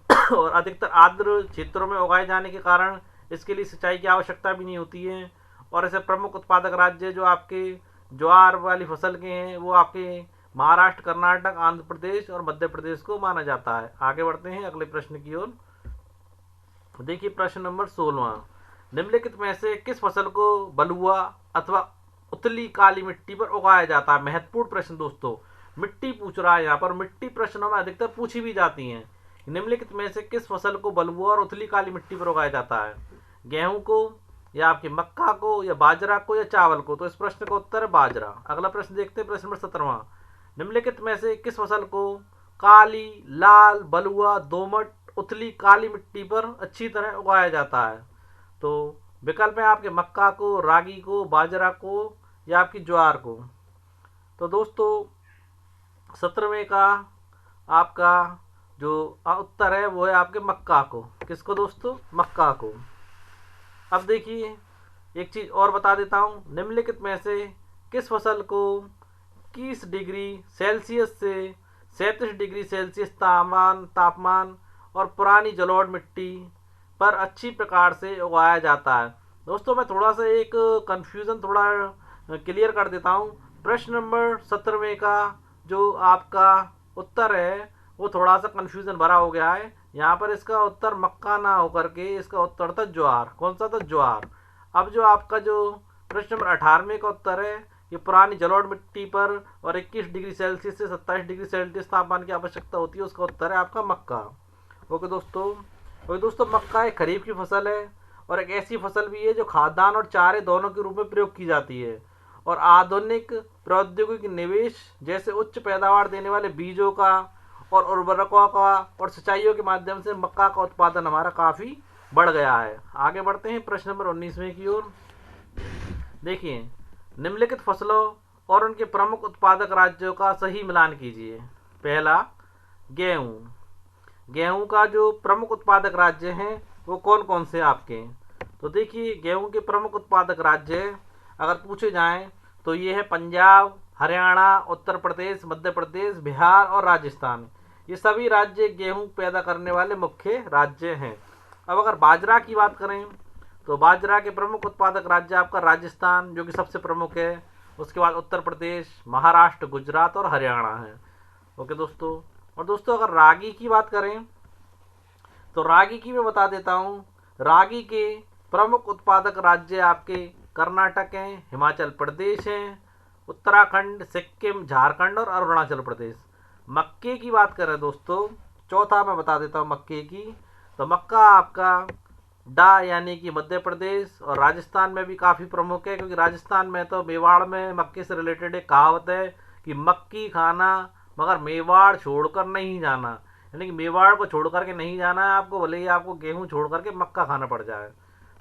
और अधिकतर आर्द्र क्षेत्रों में उगाए जाने के कारण इसके लिए सिंचाई की आवश्यकता भी नहीं होती है। और ऐसे प्रमुख उत्पादक राज्य जो आपके ज्वार वाली फसल के हैं, वो आपके महाराष्ट्र, कर्नाटक, आंध्र प्रदेश और मध्य प्रदेश को माना जाता है। आगे बढ़ते हैं अगले प्रश्न की ओर। देखिए प्रश्न नंबर 16वां, निम्नलिखित में से किस फसल को बलुआ अथवा उथली काली मिट्टी पर उगाया जाता है? महत्वपूर्ण प्रश्न दोस्तों, मिट्टी पूछ रहा है यहाँ पर। मिट्टी प्रश्नों में अधिकतर पूछी भी जाती हैं। निम्नलिखित में से किस फसल को बलुआ और उथली काली मिट्टी पर उगाया जाता है? गेहूं को, या आपकी मक्का को, या बाजरा को, या चावल को? तो इस प्रश्न का उत्तर है बाजरा। अगला प्रश्न देखते हैं, प्रश्न नंबर 17वां, निम्नलिखित में से किस फसल को काली, लाल, बलुआ, दोमट, उथली काली मिट्टी पर अच्छी तरह उगाया जाता है? तो विकल्प है आपके मक्का को, रागी को, बाजरा को, या आपकी ज्वार को। तो दोस्तों 17वें का आपका जो उत्तर है वो है आपके मक्का को। किसको दोस्तों? मक्का को। अब देखिए एक चीज और बता देता हूँ, निम्नलिखित में से किस फसल को 21 डिग्री सेल्सियस से 37 डिग्री सेल्सियस तापमान और पुरानी जलोढ़ मिट्टी पर अच्छी प्रकार से उगाया जाता है? दोस्तों मैं थोड़ा सा एक कंफ्यूजन थोड़ा क्लियर कर देता हूँ। प्रश्न नंबर 17वें का जो आपका उत्तर है वो थोड़ा सा कंफ्यूजन भरा हो गया है। यहाँ पर इसका उत्तर मक्का ना होकर के इसका उत्तर था ज्वार। कौन सा था? ज्वार। अब जो आपका जो प्रश्न नंबर 18वें का उत्तर है, ये पुरानी जलोढ़ मिट्टी पर और 21 डिग्री सेल्सियस से 27 डिग्री सेल्सियस तापमान की आवश्यकता होती है, उसका उत्तर है आपका मक्का। ओके दोस्तों मक्का एक खरीफ की फसल है और एक ऐसी फसल भी है जो खाद्यान्न और चारे दोनों के रूप में प्रयोग की जाती है। और आधुनिक प्रौद्योगिकी निवेश जैसे उच्च पैदावार देने वाले बीजों का और उर्वरकों का और सिंचाइयों के माध्यम से मक्का का उत्पादन हमारा काफ़ी बढ़ गया है। आगे बढ़ते हैं प्रश्न नंबर 19वें की ओर। देखिए निम्नलिखित फसलों और उनके प्रमुख उत्पादक राज्यों का सही मिलान कीजिए। पहला गेहूं का जो प्रमुख उत्पादक राज्य हैं वो कौन कौन से आपके? तो देखिए गेहूं के प्रमुख उत्पादक राज्य अगर पूछे जाएं तो ये है पंजाब, हरियाणा, उत्तर प्रदेश, मध्य प्रदेश, बिहार और राजस्थान। ये सभी राज्य गेहूं पैदा करने वाले मुख्य राज्य हैं। अब अगर बाजरा की बात करें तो बाजरा के प्रमुख उत्पादक राज्य आपका राजस्थान जो कि सबसे प्रमुख है, उसके बाद उत्तर प्रदेश, महाराष्ट्र, गुजरात और हरियाणा है। ओके दोस्तों। और दोस्तों अगर रागी की बात करें तो रागी की मैं बता देता हूँ। रागी के प्रमुख उत्पादक राज्य आपके कर्नाटक हैं, हिमाचल प्रदेश हैं, उत्तराखंड, सिक्किम, झारखंड और अरुणाचल प्रदेश। मक्के की बात करें दोस्तों, चौथा मैं बता देता हूँ मक्के की। तो मक्का आपका डा यानी कि मध्य प्रदेश और राजस्थान में भी काफ़ी प्रमुख है, क्योंकि राजस्थान में तो मेवाड़ में मक्के से रिलेटेड एक कहावत है कि मक्की खाना मगर मेवाड़ छोड़कर नहीं जाना, यानी कि मेवाड़ को छोड़ करके नहीं जाना है आपको, भले ही आपको गेहूं छोड़ करके मक्का खाना पड़ जाए।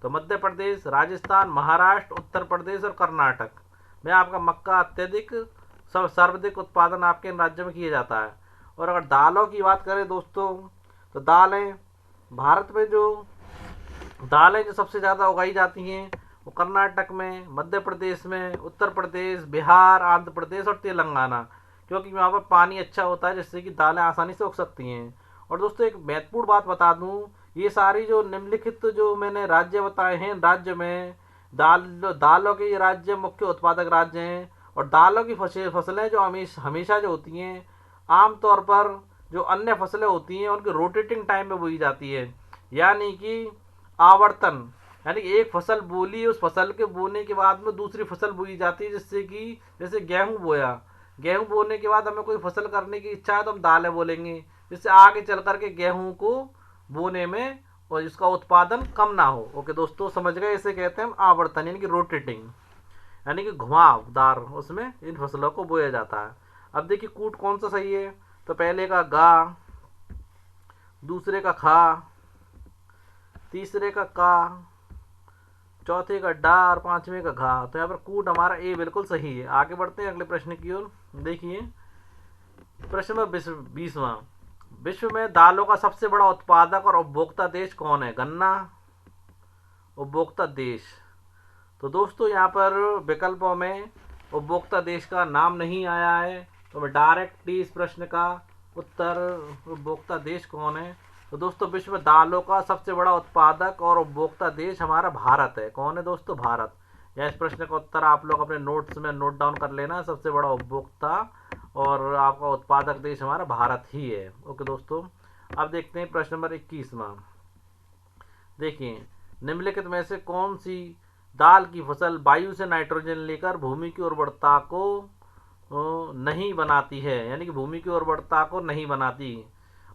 तो मध्य प्रदेश, राजस्थान, महाराष्ट्र, उत्तर प्रदेश और कर्नाटक में आपका मक्का अत्यधिक सर्वाधिक उत्पादन आपके इन राज्यों में किया जाता है। और अगर दालों की बात करें दोस्तों तो दालें भारत में जो दालें जो सबसे ज़्यादा उगाई जाती हैं वो कर्नाटक में, मध्य प्रदेश में, उत्तर प्रदेश, बिहार, आंध्र प्रदेश और तेलंगाना, क्योंकि वहाँ पर पानी अच्छा होता है जिससे कि दालें आसानी से उग सकती हैं। और दोस्तों एक महत्वपूर्ण बात बता दूँ, ये सारी जो निम्नलिखित जो मैंने राज्य बताए हैं, राज्य में दालों के ये राज्य मुख्य उत्पादक राज्य हैं। और दालों की फसलें जो हमेशा जो होती हैं, आमतौर पर जो अन्य फसलें होती हैं उनकी रोटेटिंग टाइम में बोई जाती है, यानी कि आवर्तन, यानी कि एक फसल बोली, उस फसल के बोने के बाद में दूसरी फसल बोई जाती है, जिससे कि जैसे गेहूं बोया, गेहूं बोने के बाद हमें कोई फसल करने की इच्छा है तो हम दालें बोलेंगे, जिससे आगे चल करके गेहूं को बोने में और इसका उत्पादन कम ना हो। ओके दोस्तों, समझ गए? इसे कहते हैं हम आवर्तन, यानी कि रोटेटिंग, यानी कि घुमावदार उसमें इन फसलों को बोया जाता है। अब देखिए कूट कौन सा सही है, तो पहले का गा, दूसरे का खा, तीसरे का का, चौथे का डा और पांचवें का घा। तो यहाँ पर कूट हमारा ए बिल्कुल सही है। आगे बढ़ते हैं अगले प्रश्न की ओर। देखिए प्रश्न नंबर 20वां, विश्व में दालों का सबसे बड़ा उत्पादक और उपभोक्ता देश कौन है? गन्ना उपभोक्ता देश। तो दोस्तों यहाँ पर विकल्पों में उपभोक्ता देश का नाम नहीं आया है, तो मैं डायरेक्ट इस प्रश्न का उत्तर उपभोक्ता देश कौन है। तो दोस्तों विश्व में दालों का सबसे बड़ा उत्पादक और उपभोक्ता देश हमारा भारत है। कौन है दोस्तों? भारत। या इस प्रश्न का उत्तर आप लोग अपने नोट्स में नोट डाउन कर लेना, सबसे बड़ा उपभोक्ता और आपका उत्पादक देश हमारा भारत ही है। ओके दोस्तों, अब देखते हैं प्रश्न नंबर 21वां। देखिए निम्नलिखित में से कौन सी दाल की फसल वायु से नाइट्रोजन लेकर भूमि की उर्वरता को नहीं बनाती है, यानी कि भूमि की उर्वरता को नहीं बनाती,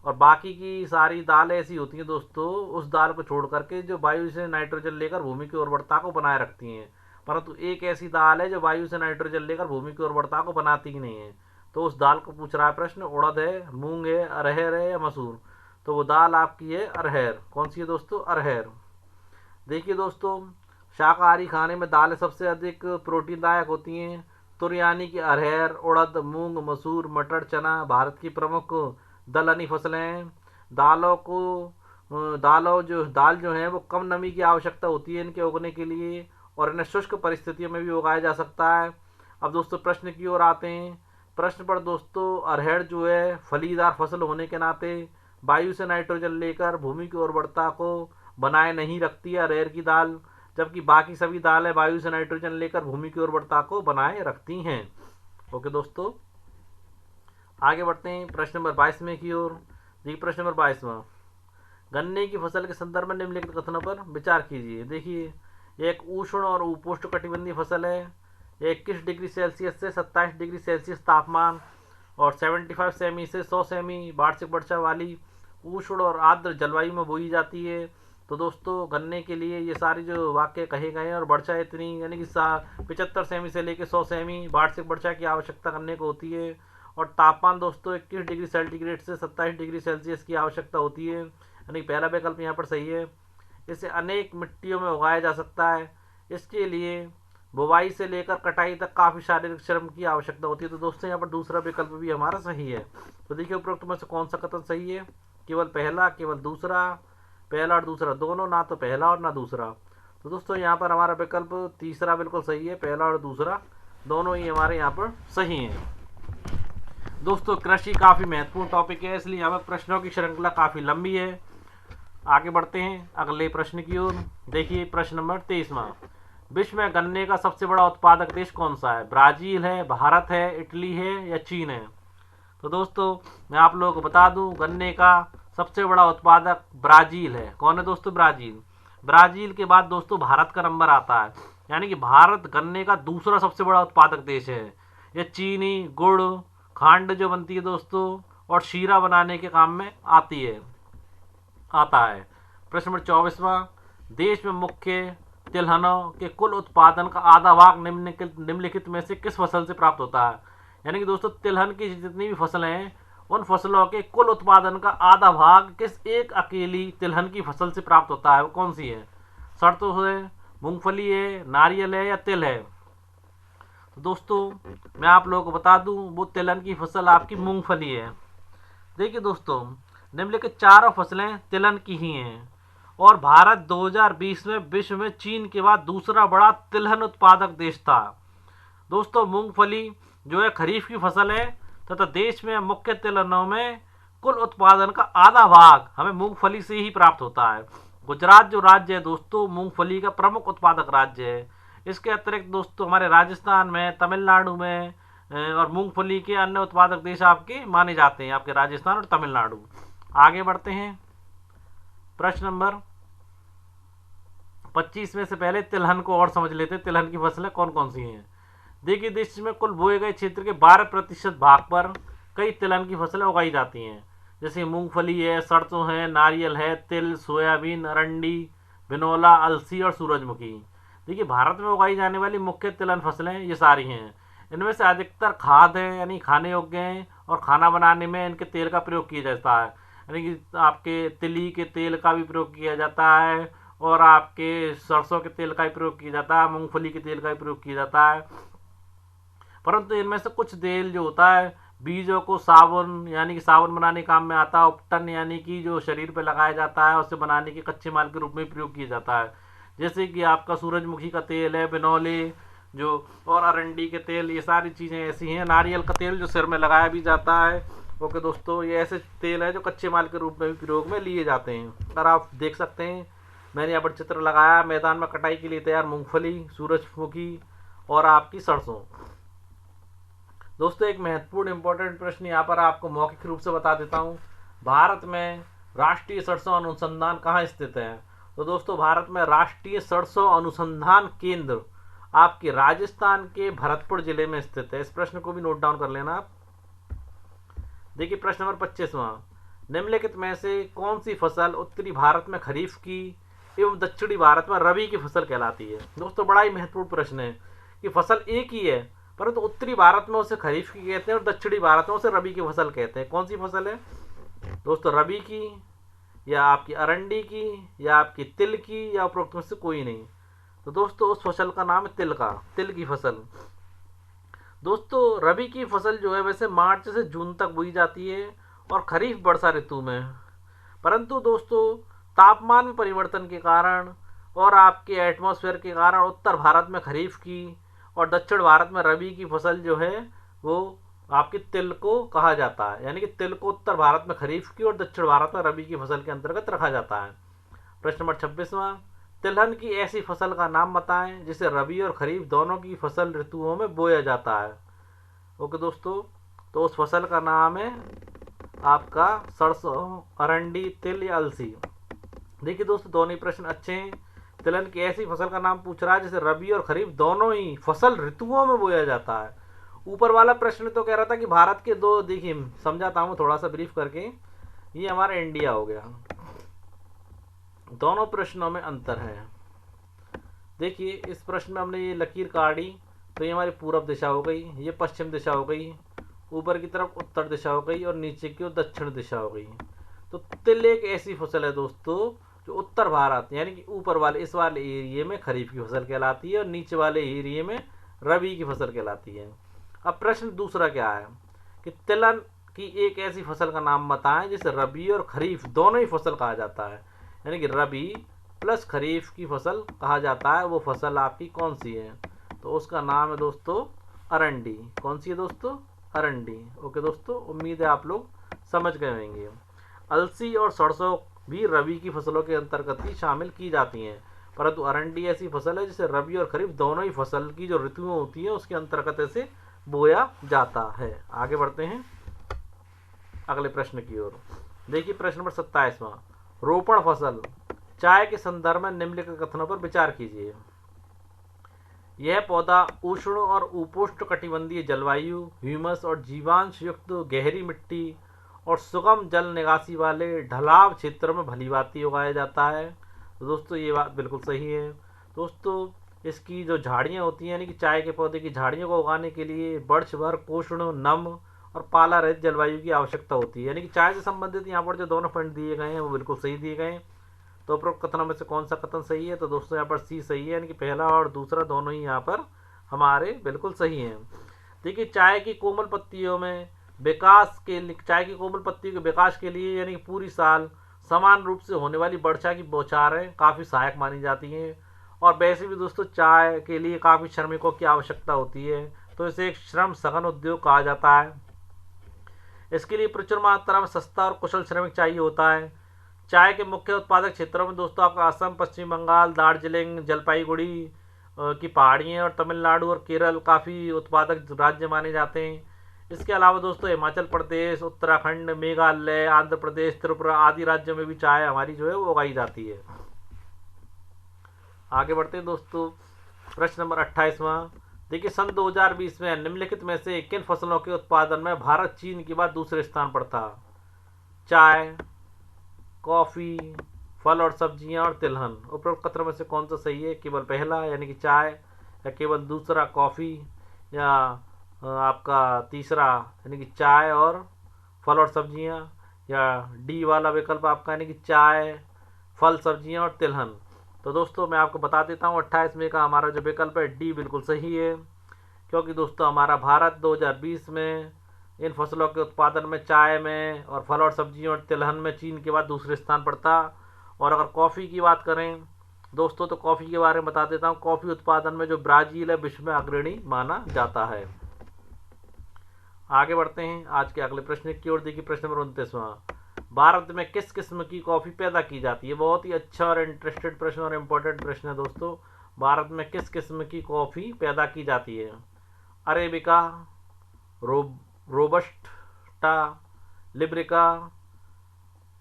और बाकी की सारी दालें ऐसी होती हैं दोस्तों उस दाल को छोड़ करके जो वायु से नाइट्रोजन लेकर भूमि की उर्वरता को बनाए रखती हैं, परंतु एक ऐसी दाल है जो वायु से नाइट्रोजन लेकर भूमि की उर्वरता को बनाती ही नहीं है। तो उस दाल को पूछ रहा है प्रश्न, उड़द है, मूंग है, अरहर है या मसूर। तो वो दाल आपकी है अरहर। कौन सी है दोस्तों? अरहर। देखिए दोस्तों शाकाहारी खाने में दालें सबसे अधिक प्रोटीनदायक होती हैं। तुर यानी कि अरहर, उड़द, मूंग, मसूर, मटर, चना भारत की प्रमुख दलहनी फसलें हैं। दाल जो है वो कम नमी की आवश्यकता होती है इनके उगने के लिए, और इन्हें शुष्क परिस्थितियों में भी उगाया जा सकता है। अब दोस्तों प्रश्न की ओर आते हैं। प्रश्न पर दोस्तों अरहर जो है फलीदार फसल होने के नाते वायु से नाइट्रोजन लेकर भूमि की उर्वरता को बनाए नहीं रखती है अरहर की दाल, जबकि बाकी सभी दालें वायु से नाइट्रोजन लेकर भूमि की उर्वरता को बनाए रखती हैं। ओके दोस्तों, आगे बढ़ते हैं प्रश्न नंबर 22वें की ओर। देखिए प्रश्न नंबर 22वां, गन्ने की फसल के संदर्भ में निम्नलिखित कथनों पर विचार कीजिए। देखिए यह एक उष्ण और उपोष्ण कटिबंधीय फसल है। यह 21 डिग्री सेल्सियस से 27 डिग्री सेल्सियस तापमान और 75 सेमी से 100 सेमी वार्षिक वर्षा वाली उष्ण और आर्द्र जलवायु में बोई जाती है। तो दोस्तों गन्ने के लिए ये सारी जो वाक्य कहे गए हैं, और वर्षा इतनी यानी कि 75 सेमी से लेकर 100 सेमी वार्षिक वर्षा की आवश्यकता गन्ने को होती है, और तापमान दोस्तों 21 डिग्री सेंटीग्रेड से 27 डिग्री सेल्सियस की आवश्यकता होती है, यानी पहला विकल्प यहाँ पर सही है। इसे अनेक मिट्टियों में उगाया जा सकता है। इसके लिए बुवाई से लेकर कटाई तक काफ़ी शारीरिक श्रम की आवश्यकता होती है। तो दोस्तों यहाँ पर दूसरा विकल्प भी हमारा सही है। तो देखिए उपरोक्त में से कौन सा कथन सही है? केवल पहला, केवल दूसरा, पहला और दूसरा दोनों, ना तो पहला और ना दूसरा। तो दोस्तों यहाँ पर हमारा विकल्प तीसरा बिल्कुल सही है, पहला और दूसरा दोनों ही हमारे यहाँ पर सही हैं। दोस्तों कृषि काफ़ी महत्वपूर्ण टॉपिक है, इसलिए यहाँ पर प्रश्नों की श्रृंखला काफ़ी लंबी है। आगे बढ़ते हैं अगले प्रश्न की ओर। देखिए प्रश्न नंबर 23वां, विश्व में गन्ने का सबसे बड़ा उत्पादक देश कौन सा है? ब्राजील है, भारत है, इटली है या चीन है? तो दोस्तों मैं आप लोगों को बता दूं, गन्ने का सबसे बड़ा उत्पादक ब्राजील है। कौन है दोस्तों? ब्राजील। ब्राजील के बाद दोस्तों भारत का नंबर आता है, यानी कि भारत गन्ने का दूसरा सबसे बड़ा उत्पादक देश है। यह चीनी, गुड़, खांड जो बनती है दोस्तों और शीरा बनाने के काम में आता है। प्रश्न नंबर 24वां, देश में मुख्य तिलहनों के कुल उत्पादन का आधा भाग निम्नलिखित में से किस फसल से प्राप्त होता है? यानी कि दोस्तों तिलहन की जितनी भी फसलें हैं उन फसलों के कुल उत्पादन का आधा भाग किस एक अकेली तिलहन की फसल से प्राप्त होता है? वो कौन सी है? सरसों है, मूंगफली है, नारियल है या तिल है? तो दोस्तों मैं आप लोगों को बता दूं, वो तिलहन की फसल आपकी मूंगफली है। देखिए दोस्तों निम्नलिखित चारों फसलें तिलहन की ही हैं और भारत 2020 में विश्व में चीन के बाद दूसरा बड़ा तिलहन उत्पादक देश था। दोस्तों मूंगफली जो है खरीफ की फसल है तथा देश में मुख्य तिलहनों में कुल उत्पादन का आधा भाग हमें मूंगफली से ही प्राप्त होता है। गुजरात जो राज्य है दोस्तों मूंगफली का प्रमुख उत्पादक राज्य है। इसके अतिरिक्त दोस्तों हमारे राजस्थान में, तमिलनाडु में और मूंगफली के अन्य उत्पादक देश आपके माने जाते हैं, आपके राजस्थान और तमिलनाडु। आगे बढ़ते हैं प्रश्न नंबर 25 में से पहले तिलहन को और समझ लेते हैं, तिलहन की फसलें कौन कौन सी हैं। देखिए देश में कुल बोए गए क्षेत्र के 12% भाग पर कई तिलहन की फसलें उगाई जाती हैं, जैसे मूंगफली है, सरसों है, नारियल है, तिल, सोयाबीन, अरंडी, बिनोला, अलसी और सूरजमुखी। देखिए भारत में उगाई जाने वाली मुख्य तिलहन फसलें ये सारी हैं। इनमें से अधिकतर खाद है यानी खाने योग्य हैं और खाना बनाने में इनके तेल का प्रयोग किया जाता है, यानी कि आपके तिली के तेल का भी प्रयोग किया जाता है और आपके सरसों के तेल का भी प्रयोग किया जाता है, मूंगफली के तेल का भी प्रयोग किया जाता है। परंतु इनमें से कुछ तेल जो होता है बीजों को साबुन यानी कि साबुन बनाने काम में आता है, उपटन यानी कि जो शरीर पे लगाया जाता है उसे बनाने के कच्चे माल के रूप में प्रयोग किया जाता है, जैसे कि आपका सूरजमुखी का तेल है, बिनौले जो और अरंडी के तेल, ये सारी चीज़ें ऐसी हैं। नारियल का तेल जो सिर में लगाया भी जाता है। ओके दोस्तों ये ऐसे तेल है जो कच्चे माल के रूप में भी प्रयोग में लिए जाते हैं। अगर आप देख सकते हैं मैंने यहाँ पर चित्र लगाया, मैदान में कटाई के लिए तैयार मूंगफली, सूरजमुखी और आपकी सरसों। दोस्तों एक महत्वपूर्ण इंपॉर्टेंट प्रश्न यहाँ पर आपको मौखिक रूप से बता देता हूँ, भारत में राष्ट्रीय सरसों अनुसंधान कहाँ स्थित है? तो दोस्तों भारत में राष्ट्रीय सरसों अनुसंधान केंद्र आपके राजस्थान के भरतपुर जिले में स्थित है। इस प्रश्न को भी नोट डाउन कर लेना आप। देखिए प्रश्न नंबर 25वां, निम्नलिखित में से कौन सी फसल उत्तरी भारत में खरीफ की एवं दक्षिणी भारत में रबी की फसल कहलाती है? दोस्तों बड़ा ही महत्वपूर्ण प्रश्न है कि फसल एक ही है परंतु उत्तरी भारत में उसे खरीफ की कहते हैं और दक्षिणी भारत में उसे रबी की फसल कहते हैं। कौन सी फसल है दोस्तों? रबी की या आपकी अरंडी की या आपकी तिल की या उपरोक्त में से कोई नहीं। तो दोस्तों उस फसल का नाम है तिल की फसल। दोस्तों रबी की फसल जो है वैसे मार्च से जून तक बोई जाती है और खरीफ वर्षा ऋतु में, परंतु दोस्तों तापमान में परिवर्तन के कारण और आपके एटमॉस्फेयर के कारण उत्तर भारत में खरीफ की और दक्षिण भारत में रबी की फसल जो है वो आपके तिल को कहा जाता है, यानी कि तिल को उत्तर भारत में खरीफ की और दक्षिण भारत में रबी की फसल के अंतर्गत रखा जाता है। प्रश्न नंबर 26वां, तिलहन की ऐसी फसल का नाम बताएं जिसे रबी और खरीफ दोनों की फसल ऋतुओं में बोया जाता है। ओके दोस्तों तो उस फसल का नाम है आपका सरसों, अरंडी, तिल या अलसी। देखिए दोस्तों दोनों ही प्रश्न अच्छे हैं। तिलहन की ऐसी फसल का नाम पूछ रहा है जिसे रबी और खरीफ दोनों ही फसल ऋतुओं में बोया जाता है। ऊपर वाला प्रश्न तो कह रहा था कि भारत के दो, देखिए समझाता हूँ थोड़ा सा ब्रीफ करके, ये हमारा इंडिया हो गया, दोनों प्रश्नों में अंतर है। देखिए इस प्रश्न में हमने ये लकीर काटी तो ये हमारी पूर्व दिशा हो गई, ये पश्चिम दिशा हो गई, ऊपर की तरफ उत्तर दिशा हो गई और नीचे की ओर दक्षिण दिशा हो गई। तो तिल एक ऐसी फसल है दोस्तों जो उत्तर भारत यानी कि ऊपर वाले इस वाले एरिए में खरीफ की फसल कहलाती है और नीचे वाले एरिए में रबी की फसल कहलाती है। अब प्रश्न दूसरा क्या है कि तिलहन की एक ऐसी फसल का नाम बताएं जिसे रबी और खरीफ दोनों ही फसल कहा जाता है, यानी कि रबी प्लस खरीफ की फसल कहा जाता है, वो फसल आपकी कौन सी है? तो उसका नाम है दोस्तों अरंडी। कौन सी है दोस्तों? अरंडी। ओके दोस्तों, उम्मीद है आप लोग समझ गए होंगे। अलसी और सरसों भी रबी की फसलों के अंतर्गत ही शामिल की जाती हैं, परंतु अरंडी ऐसी फसल है जिसे रबी और खरीफ दोनों ही फसल की जो ऋतुएं होती हैं उसके अंतर्गत ऐसे बोया जाता है। आगे बढ़ते हैं अगले प्रश्न की ओर। देखिए प्रश्न नंबर 27वां, रोपण फसल चाय के संदर्भ में निम्नलिखित कथनों पर विचार कीजिए। यह पौधा उष्ण और उपोष्ण कटिबंधीय जलवायु, ह्यूमस और जीवांश युक्त गहरी मिट्टी और सुगम जल निकासी वाले ढलाव क्षेत्र में भलीभांति उगाया जाता है। तो दोस्तों ये बात बिल्कुल सही है। दोस्तों इसकी जो झाड़ियाँ होती हैं यानी कि चाय के पौधे की झाड़ियों को उगाने के लिए वर्ष भर उष्ण, नम और पाला रहित जलवायु की आवश्यकता होती है। यानी कि चाय से संबंधित यहाँ पर जो दोनों पॉइंट दिए गए हैं वो बिल्कुल सही दिए गए हैं। तो उपरोक्त कथनों में से कौन सा कथन सही है? तो दोस्तों यहाँ पर सी सही है, यानी कि पहला और दूसरा दोनों ही यहाँ पर हमारे बिल्कुल सही हैं। देखिए चाय की कोमल पत्तियों में विकास के लिए, चाय की कोमल पत्तियों के विकास के लिए यानी कि पूरी साल समान रूप से होने वाली वर्षा की बौछारें काफ़ी सहायक मानी जाती हैं। और वैसे भी दोस्तों चाय के लिए काफ़ी श्रमिकों की आवश्यकता होती है, तो इसे एक श्रम सघन उद्योग कहा जाता है। इसके लिए प्रचुर मात्रा में सस्ता और कुशल श्रमिक चाहिए होता है। चाय के मुख्य उत्पादक क्षेत्रों में दोस्तों आपका असम, पश्चिम बंगाल, दार्जिलिंग, जलपाईगुड़ी की पहाड़ियाँ और तमिलनाडु और केरल काफ़ी उत्पादक राज्य माने जाते हैं। इसके अलावा दोस्तों हिमाचल प्रदेश, उत्तराखंड, मेघालय, आंध्र प्रदेश, त्रिपुरा आदि राज्यों में भी चाय हमारी जो है वो उगाई जाती है। आगे बढ़ते हैं दोस्तों, प्रश्न नंबर 28वां। देखिए सन 2020 में निम्नलिखित में से किन फसलों के उत्पादन में भारत चीन के बाद दूसरे स्थान पर था? चाय, कॉफ़ी, फल और सब्जियां और तिलहन। उपरोक्त कथनों में से कौन सा सही है? केवल पहला यानी कि चाय, या केवल दूसरा कॉफ़ी, या आपका तीसरा यानी कि चाय और फल और सब्जियां, या डी वाला विकल्प आपका यानी कि चाय, फल, सब्जियां और तिलहन। तो दोस्तों मैं आपको बता देता हूँ 28 में का हमारा जो विकल्प है डी बिल्कुल सही है, क्योंकि दोस्तों हमारा भारत 2020 में इन फसलों के उत्पादन में चाय में और फल और सब्जियों और तिलहन में चीन के बाद दूसरे स्थान पर था। और अगर कॉफ़ी की बात करें दोस्तों तो कॉफ़ी के बारे में बता देता हूँ, कॉफ़ी उत्पादन में जो ब्राज़ील है विश्व में अग्रणी माना जाता है। आगे बढ़ते हैं आज के अगले प्रश्न की ओर। देखिए प्रश्न नंबर 29वां, भारत में किस किस्म की कॉफ़ी पैदा की जाती है? बहुत ही अच्छा और इंटरेस्टेड प्रश्न और इम्पोर्टेंट प्रश्न है दोस्तों। भारत में किस किस्म की कॉफ़ी पैदा की जाती है? Arabica, robusta, liberica,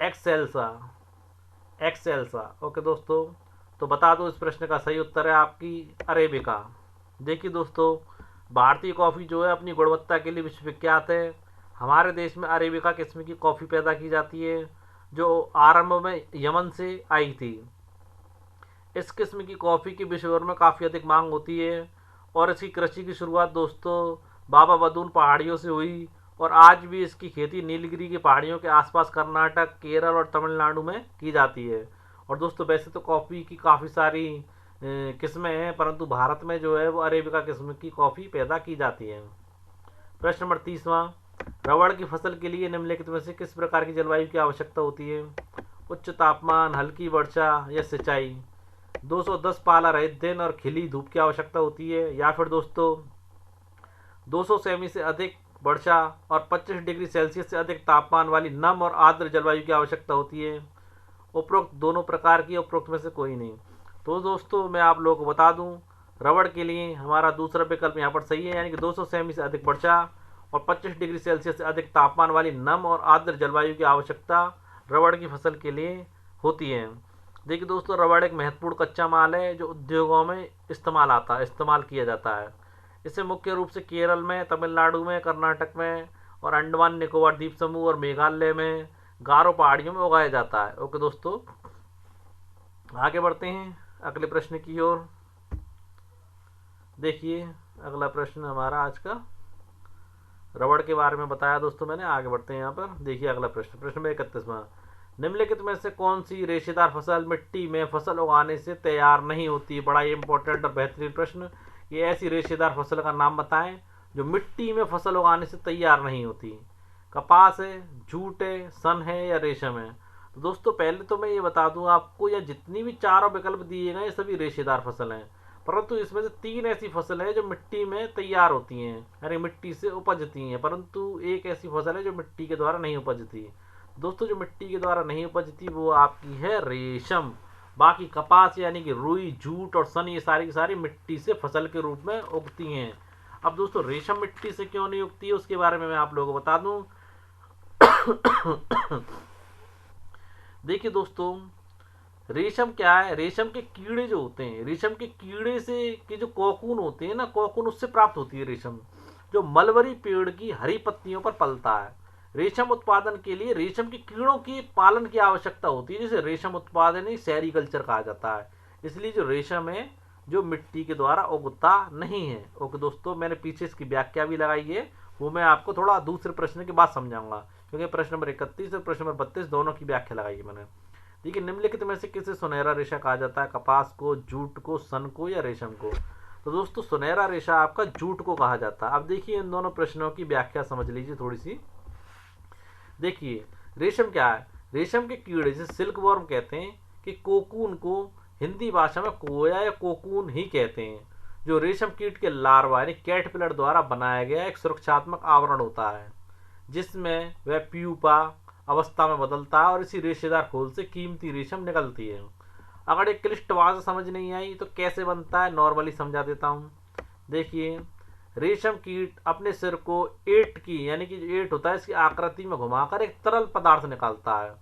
excelsa. Okay दोस्तों, तो बता दो इस प्रश्न का सही उत्तर है आपकी अरेबिका। देखिए दोस्तों भारतीय कॉफ़ी जो है अपनी गुणवत्ता के लिए विश्वविख्यात है। हमारे देश में अरेबिका किस्म की कॉफ़ी पैदा की जाती है जो आरंभ में यमन से आई थी। इस किस्म की कॉफ़ी की विश्व भर में काफ़ी अधिक मांग होती है और इसकी कृषि की शुरुआत दोस्तों बाबा बदून पहाड़ियों से हुई और आज भी इसकी खेती नीलगिरी की पहाड़ियों के आसपास कर्नाटक, केरल और तमिलनाडु में की जाती है। और दोस्तों वैसे तो कॉफ़ी की काफ़ी सारी किस्में हैं, परंतु भारत में जो है वो अरेबिका किस्म की कॉफ़ी पैदा की जाती है। प्रश्न नंबर 30वां, रबड़ की फसल के लिए निम्नलिखित में से किस प्रकार की जलवायु की आवश्यकता होती है? उच्च तापमान, हल्की वर्षा या सिंचाई? 210 पाला रहित दिन और खिली धूप की आवश्यकता होती है, या फिर दोस्तों 200 सेमी से अधिक वर्षा और 25 डिग्री सेल्सियस से अधिक तापमान वाली नम और आर्द्र जलवायु की आवश्यकता होती है? उपरोक्त दोनों प्रकार की, उपरोक्त में से कोई नहीं। तो दोस्तों मैं आप लोगों को बता दूं रबड़ के लिए हमारा दूसरा विकल्प यहाँ पर सही है, यानी कि 200 सेमी से अधिक वर्षा और 25 डिग्री सेल्सियस से अधिक तापमान वाली नम और आर्द्र जलवायु की आवश्यकता रबड़ की फसल के लिए होती है। देखिए दोस्तों रबड़ एक महत्वपूर्ण कच्चा माल है जो उद्योगों में इस्तेमाल किया जाता है। इसे मुख्य रूप से केरल में, तमिलनाडु में, कर्नाटक में और अंडमान निकोबार द्वीप समूह और मेघालय में गारो पहाड़ियों में उगाया जाता है। ओके दोस्तों आगे बढ़ते हैं अगले प्रश्न की ओर। देखिए अगला प्रश्न हमारा आज का रबड़ के बारे में बताया दोस्तों मैंने। आगे बढ़ते हैं यहाँ पर। देखिए अगला प्रश्न, प्रश्न नंबर 31वां, निम्नलिखित में से कौन सी रेशेदार फसल मिट्टी में फसल उगाने से तैयार नहीं होती? बड़ा ही इंपॉर्टेंट और बेहतरीन प्रश्न। ये ऐसी रेशेदार फसल का नाम बताएं जो मिट्टी में फसल उगाने से तैयार नहीं होती। कपास है, जूट है, सन है या रेशम है? तो दोस्तों पहले तो मैं ये बता दूं आपको, या जितनी भी चारों विकल्प दिए गए सभी रेशेदार फसल हैं, परंतु इसमें से 3 ऐसी फसल है जो मिट्टी में तैयार होती हैं, यानी मिट्टी से उपजती हैं, परंतु एक ऐसी फसल है जो मिट्टी के द्वारा नहीं उपजती। दोस्तों जो मिट्टी के द्वारा नहीं उपजती वो आपकी है रेशम। बाकी कपास यानी कि रुई, जूट और सन, ये सारी की सारी मिट्टी से फसल के रूप में उगती हैं। अब दोस्तों रेशम मिट्टी से क्यों नहीं उगती है उसके बारे में मैं आप लोगों को बता दूं। देखिए दोस्तों, रेशम क्या है, रेशम के कीड़े जो होते हैं, रेशम के कीड़े से के जो कोकून होते हैं ना, कोकून उससे प्राप्त होती है रेशम, जो मलबरी पेड़ की हरी पत्तियों पर पलता है। रेशम उत्पादन के लिए रेशम के कीड़ों के पालन की आवश्यकता होती है, जिसे रेशम उत्पादन ही सेरीकल्चर कहा जाता है। इसलिए जो रेशम है जो मिट्टी के द्वारा उगता नहीं है। ओके दोस्तों, मैंने पीछे इसकी व्याख्या भी लगाई है, वो मैं आपको थोड़ा दूसरे प्रश्न के बाद समझाऊंगा, क्योंकि प्रश्न नंबर 31 और प्रश्न नंबर 32 दोनों की व्याख्या लगाई है मैंने। देखिए, निम्नलिखित में से किसे सुनहरा रेशा कहा जाता है, कपास को, जूट को, सन को या रेशम को। तो दोस्तों सुनहरा रेशा आपका जूट को कहा जाता है। अब देखिए इन दोनों प्रश्नों की व्याख्या समझ लीजिए थोड़ी सी। देखिए रेशम क्या है, रेशम के कीड़े जिसे सिल्क वर्म कहते हैं कि कोकून को हिंदी भाषा में कोया या कोकून ही कहते हैं, जो रेशम कीट के लार्वा यानी कैटरपिलर द्वारा बनाया गया एक सुरक्षात्मक आवरण होता है, जिसमें वह प्यूपा अवस्था में बदलता है और इसी रेशेदार खोल से कीमती रेशम निकलती है। अगर एक क्लिष्ट भाषा समझ नहीं आई तो कैसे बनता है, नॉर्मली समझा देता हूँ। देखिए, रेशम कीट अपने सिर को एट की यानी कि जो एट होता है इसकी आकृति में घुमाकर एक तरल पदार्थ निकालता है,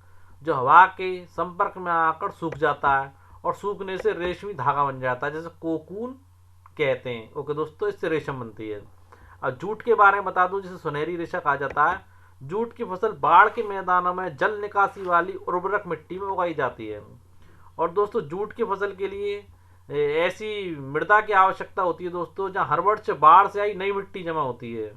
जो हवा के संपर्क में आकर सूख जाता है और सूखने से रेशमी धागा बन जाता है, जैसे कोकून कहते हैं। ओके दोस्तों, इससे रेशम बनती है। अब जूट के बारे में बता दूं, जिसे सुनहरी रेशा कहा जाता है। जूट की फसल बाढ़ के मैदानों में जल निकासी वाली उर्वरक मिट्टी में उगाई जाती है। और दोस्तों जूट की फसल के लिए ऐसी मृदा की आवश्यकता होती है दोस्तों जहाँ हर वर्ष बाढ़ से आई नई मिट्टी जमा होती है।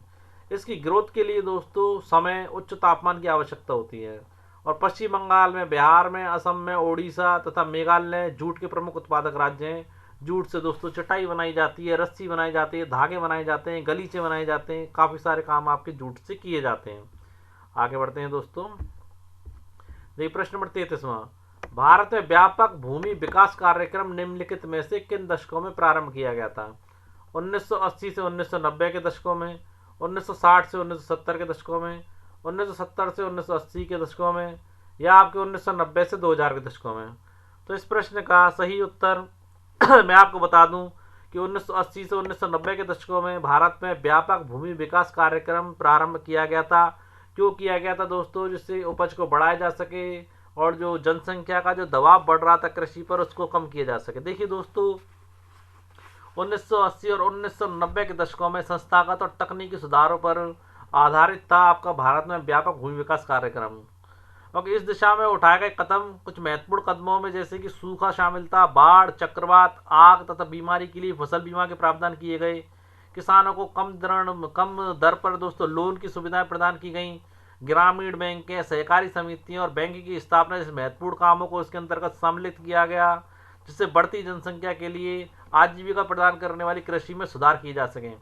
इसकी ग्रोथ के लिए दोस्तों समय, उच्च तापमान की आवश्यकता होती है। और पश्चिम बंगाल में, बिहार में, असम में, ओडिशा तथा मेघालय जूट के प्रमुख उत्पादक राज्य हैं। जूट से दोस्तों चटाई बनाई जाती है, रस्सी बनाई जाती है, धागे बनाए जाते हैं, गलीचे बनाए जाते हैं, काफ़ी सारे काम आपके जूट से किए जाते हैं। आगे बढ़ते हैं दोस्तों। देखिए प्रश्न नंबर 33वां, भारत में व्यापक भूमि विकास कार्यक्रम निम्नलिखित में से किन दशकों में प्रारंभ किया गया था? 1980 से 1990 के दशकों में, 1960 से 1970 के दशकों में, 1970 से 1980 के दशकों में, या आपके 1990 से 2000 के दशकों में। तो इस प्रश्न का सही उत्तर मैं आपको बता दूं कि 1980 से 1990 के दशकों में भारत में व्यापक भूमि विकास कार्यक्रम प्रारंभ किया गया था। क्यों किया गया था दोस्तों? जिससे उपज को बढ़ाया जा सके और जो जनसंख्या का जो दबाव बढ़ रहा था कृषि पर उसको कम किया जा सके। देखिए दोस्तों, 1980 और 1990 के दशकों में संस्थागत और तकनीकी सुधारों पर आधारित था आपका भारत में व्यापक भूमि विकास कार्यक्रम। और इस दिशा में उठाए गए कदम कुछ महत्वपूर्ण कदमों में जैसे कि सूखा शामिल था, बाढ़, चक्रवात, आग तथा बीमारी के लिए फसल बीमा के प्रावधान किए गए, किसानों को कम दर पर दोस्तों लोन की सुविधाएं प्रदान की गई, ग्रामीण बैंकें, सहकारी समितियां और बैंक की स्थापना जैसे महत्वपूर्ण कामों को इसके अंतर्गत सम्मिलित किया गया, जिससे बढ़ती जनसंख्या के लिए आजीविका प्रदान करने वाली कृषि में सुधार किए जा सकें।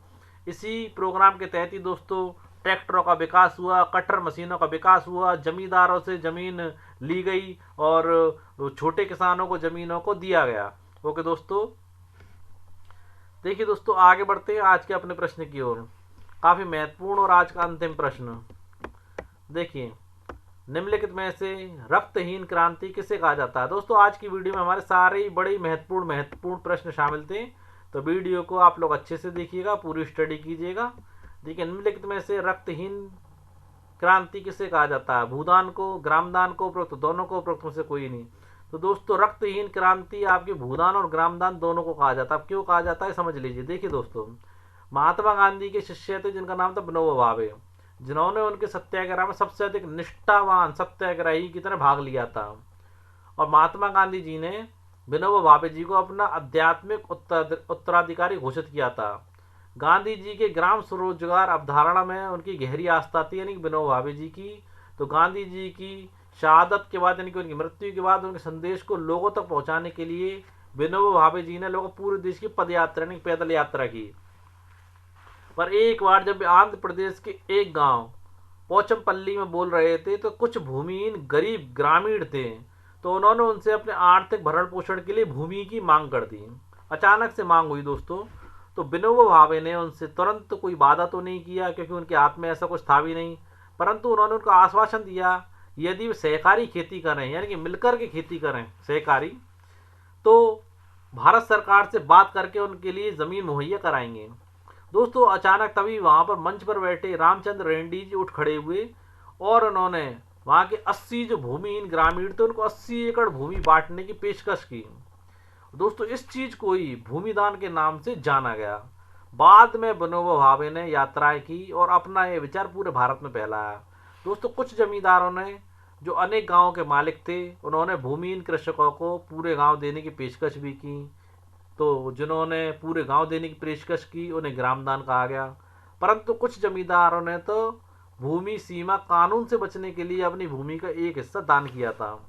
इसी प्रोग्राम के तहत ही दोस्तों ट्रैक्टरों का विकास हुआ, कटर मशीनों का विकास हुआ, जमींदारों से जमीन ली गई और छोटे किसानों को जमीनों को दिया गया। ओके दोस्तों, देखिए दोस्तों आगे बढ़ते हैं आज के अपने प्रश्न की ओर। काफी महत्वपूर्ण और आज का अंतिम प्रश्न देखिए, निम्नलिखित में से रक्तहीन क्रांति किसे कहा जाता है? दोस्तों आज की वीडियो में हमारे सारे बड़े महत्वपूर्ण प्रश्न शामिल थे, तो वीडियो को आप लोग अच्छे से देखिएगा, पूरी स्टडी कीजिएगा। देखिए, निम्नलिखित में से रक्तहीन क्रांति किसे कहा जाता है? भूदान को, ग्रामदान को, उपरोक्त दोनों को, उपरोक्त में से कोई नहीं। तो दोस्तों रक्तहीन क्रांति आपके भूदान और ग्रामदान दोनों को कहा जाता है। अब क्यों कहा जाता है समझ लीजिए। देखिए दोस्तों, महात्मा गांधी के शिष्य थे जिनका नाम था विनोबा भावे, जिन्होंने उनके सत्याग्रह में सबसे अधिक निष्ठावान सत्याग्रही की तरह भाग लिया था। और महात्मा गांधी जी ने विनोबा भावे जी को अपना आध्यात्मिक उत्तराधिकारी घोषित किया था। गांधी जी के ग्राम स्वरोजगार अवधारणा में उनकी गहरी आस्था थी, यानी कि विनोबा भावे जी की। तो गांधी जी की शहादत के बाद यानी कि उनकी मृत्यु के बाद उनके संदेश को लोगों तक पहुंचाने के लिए विनोबा भावे जी ने लोग पूरे देश की पद यात्रा यानी पैदल यात्रा की। पर एक बार जब आंध्र प्रदेश के एक गांव पोचमपल्ली में बोल रहे थे तो कुछ भूमिहीन गरीब ग्रामीण थे, तो उन्होंने उनसे अपने आर्थिक भरण पोषण के लिए भूमि की मांग कर दी। अचानक से मांग हुई दोस्तों। तो विनोबा भावे ने उनसे तुरंत कोई वादा तो नहीं किया, क्योंकि उनके हाथ में ऐसा कुछ था भी नहीं, परंतु उन्होंने उनको आश्वासन दिया यदि वे सहकारी खेती करें, यानी कि मिलकर के खेती करें सहकारी, तो भारत सरकार से बात करके उनके लिए ज़मीन मुहैया कराएंगे। दोस्तों अचानक तभी वहाँ पर मंच पर बैठे रामचंद्र रेड्डी जी उठ खड़े हुए और उन्होंने वहाँ के 80 जो भूमिहीन ग्रामीण थे उनको 80 एकड़ भूमि बांटने की पेशकश की। दोस्तों इस चीज को ही भूमिदान के नाम से जाना गया। बाद में विनोबा भावे ने यात्राएं की और अपना ये विचार पूरे भारत में फैलाया। दोस्तों कुछ जमींदारों ने, जो अनेक गांवों के मालिक थे, उन्होंने भूमिहीन कृषकों को पूरे गांव देने की पेशकश भी की। तो जिन्होंने पूरे गांव देने की पेशकश की उन्हें ग्रामदान कहा गया। परंतु कुछ जमींदारों ने तो भूमि सीमा कानून से बचने के लिए अपनी भूमि का एक हिस्सा दान किया था।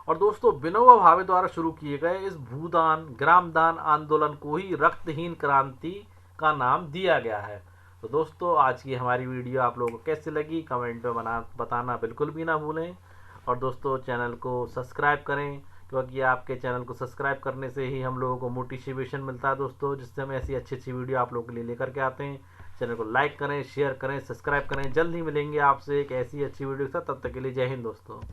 और दोस्तों विनोबा भावे द्वारा शुरू किए गए इस भूदान ग्रामदान आंदोलन को ही रक्तहीन क्रांति का नाम दिया गया है। तो दोस्तों आज की हमारी वीडियो आप लोगों को कैसी लगी कमेंट में बताना बिल्कुल भी ना भूलें। और दोस्तों चैनल को सब्सक्राइब करें, क्योंकि आपके चैनल को सब्सक्राइब करने से ही हम लोगों को मोटिवेशन मिलता है दोस्तों, जिससे हम ऐसी अच्छी अच्छी वीडियो आप लोगों के लिए लेकर के आते हैं। चैनल को लाइक करें, शेयर करें, सब्सक्राइब करें। जल्द ही मिलेंगे आपसे एक ऐसी अच्छी वीडियो के साथ, तब तक के लिए जय हिंद दोस्तों।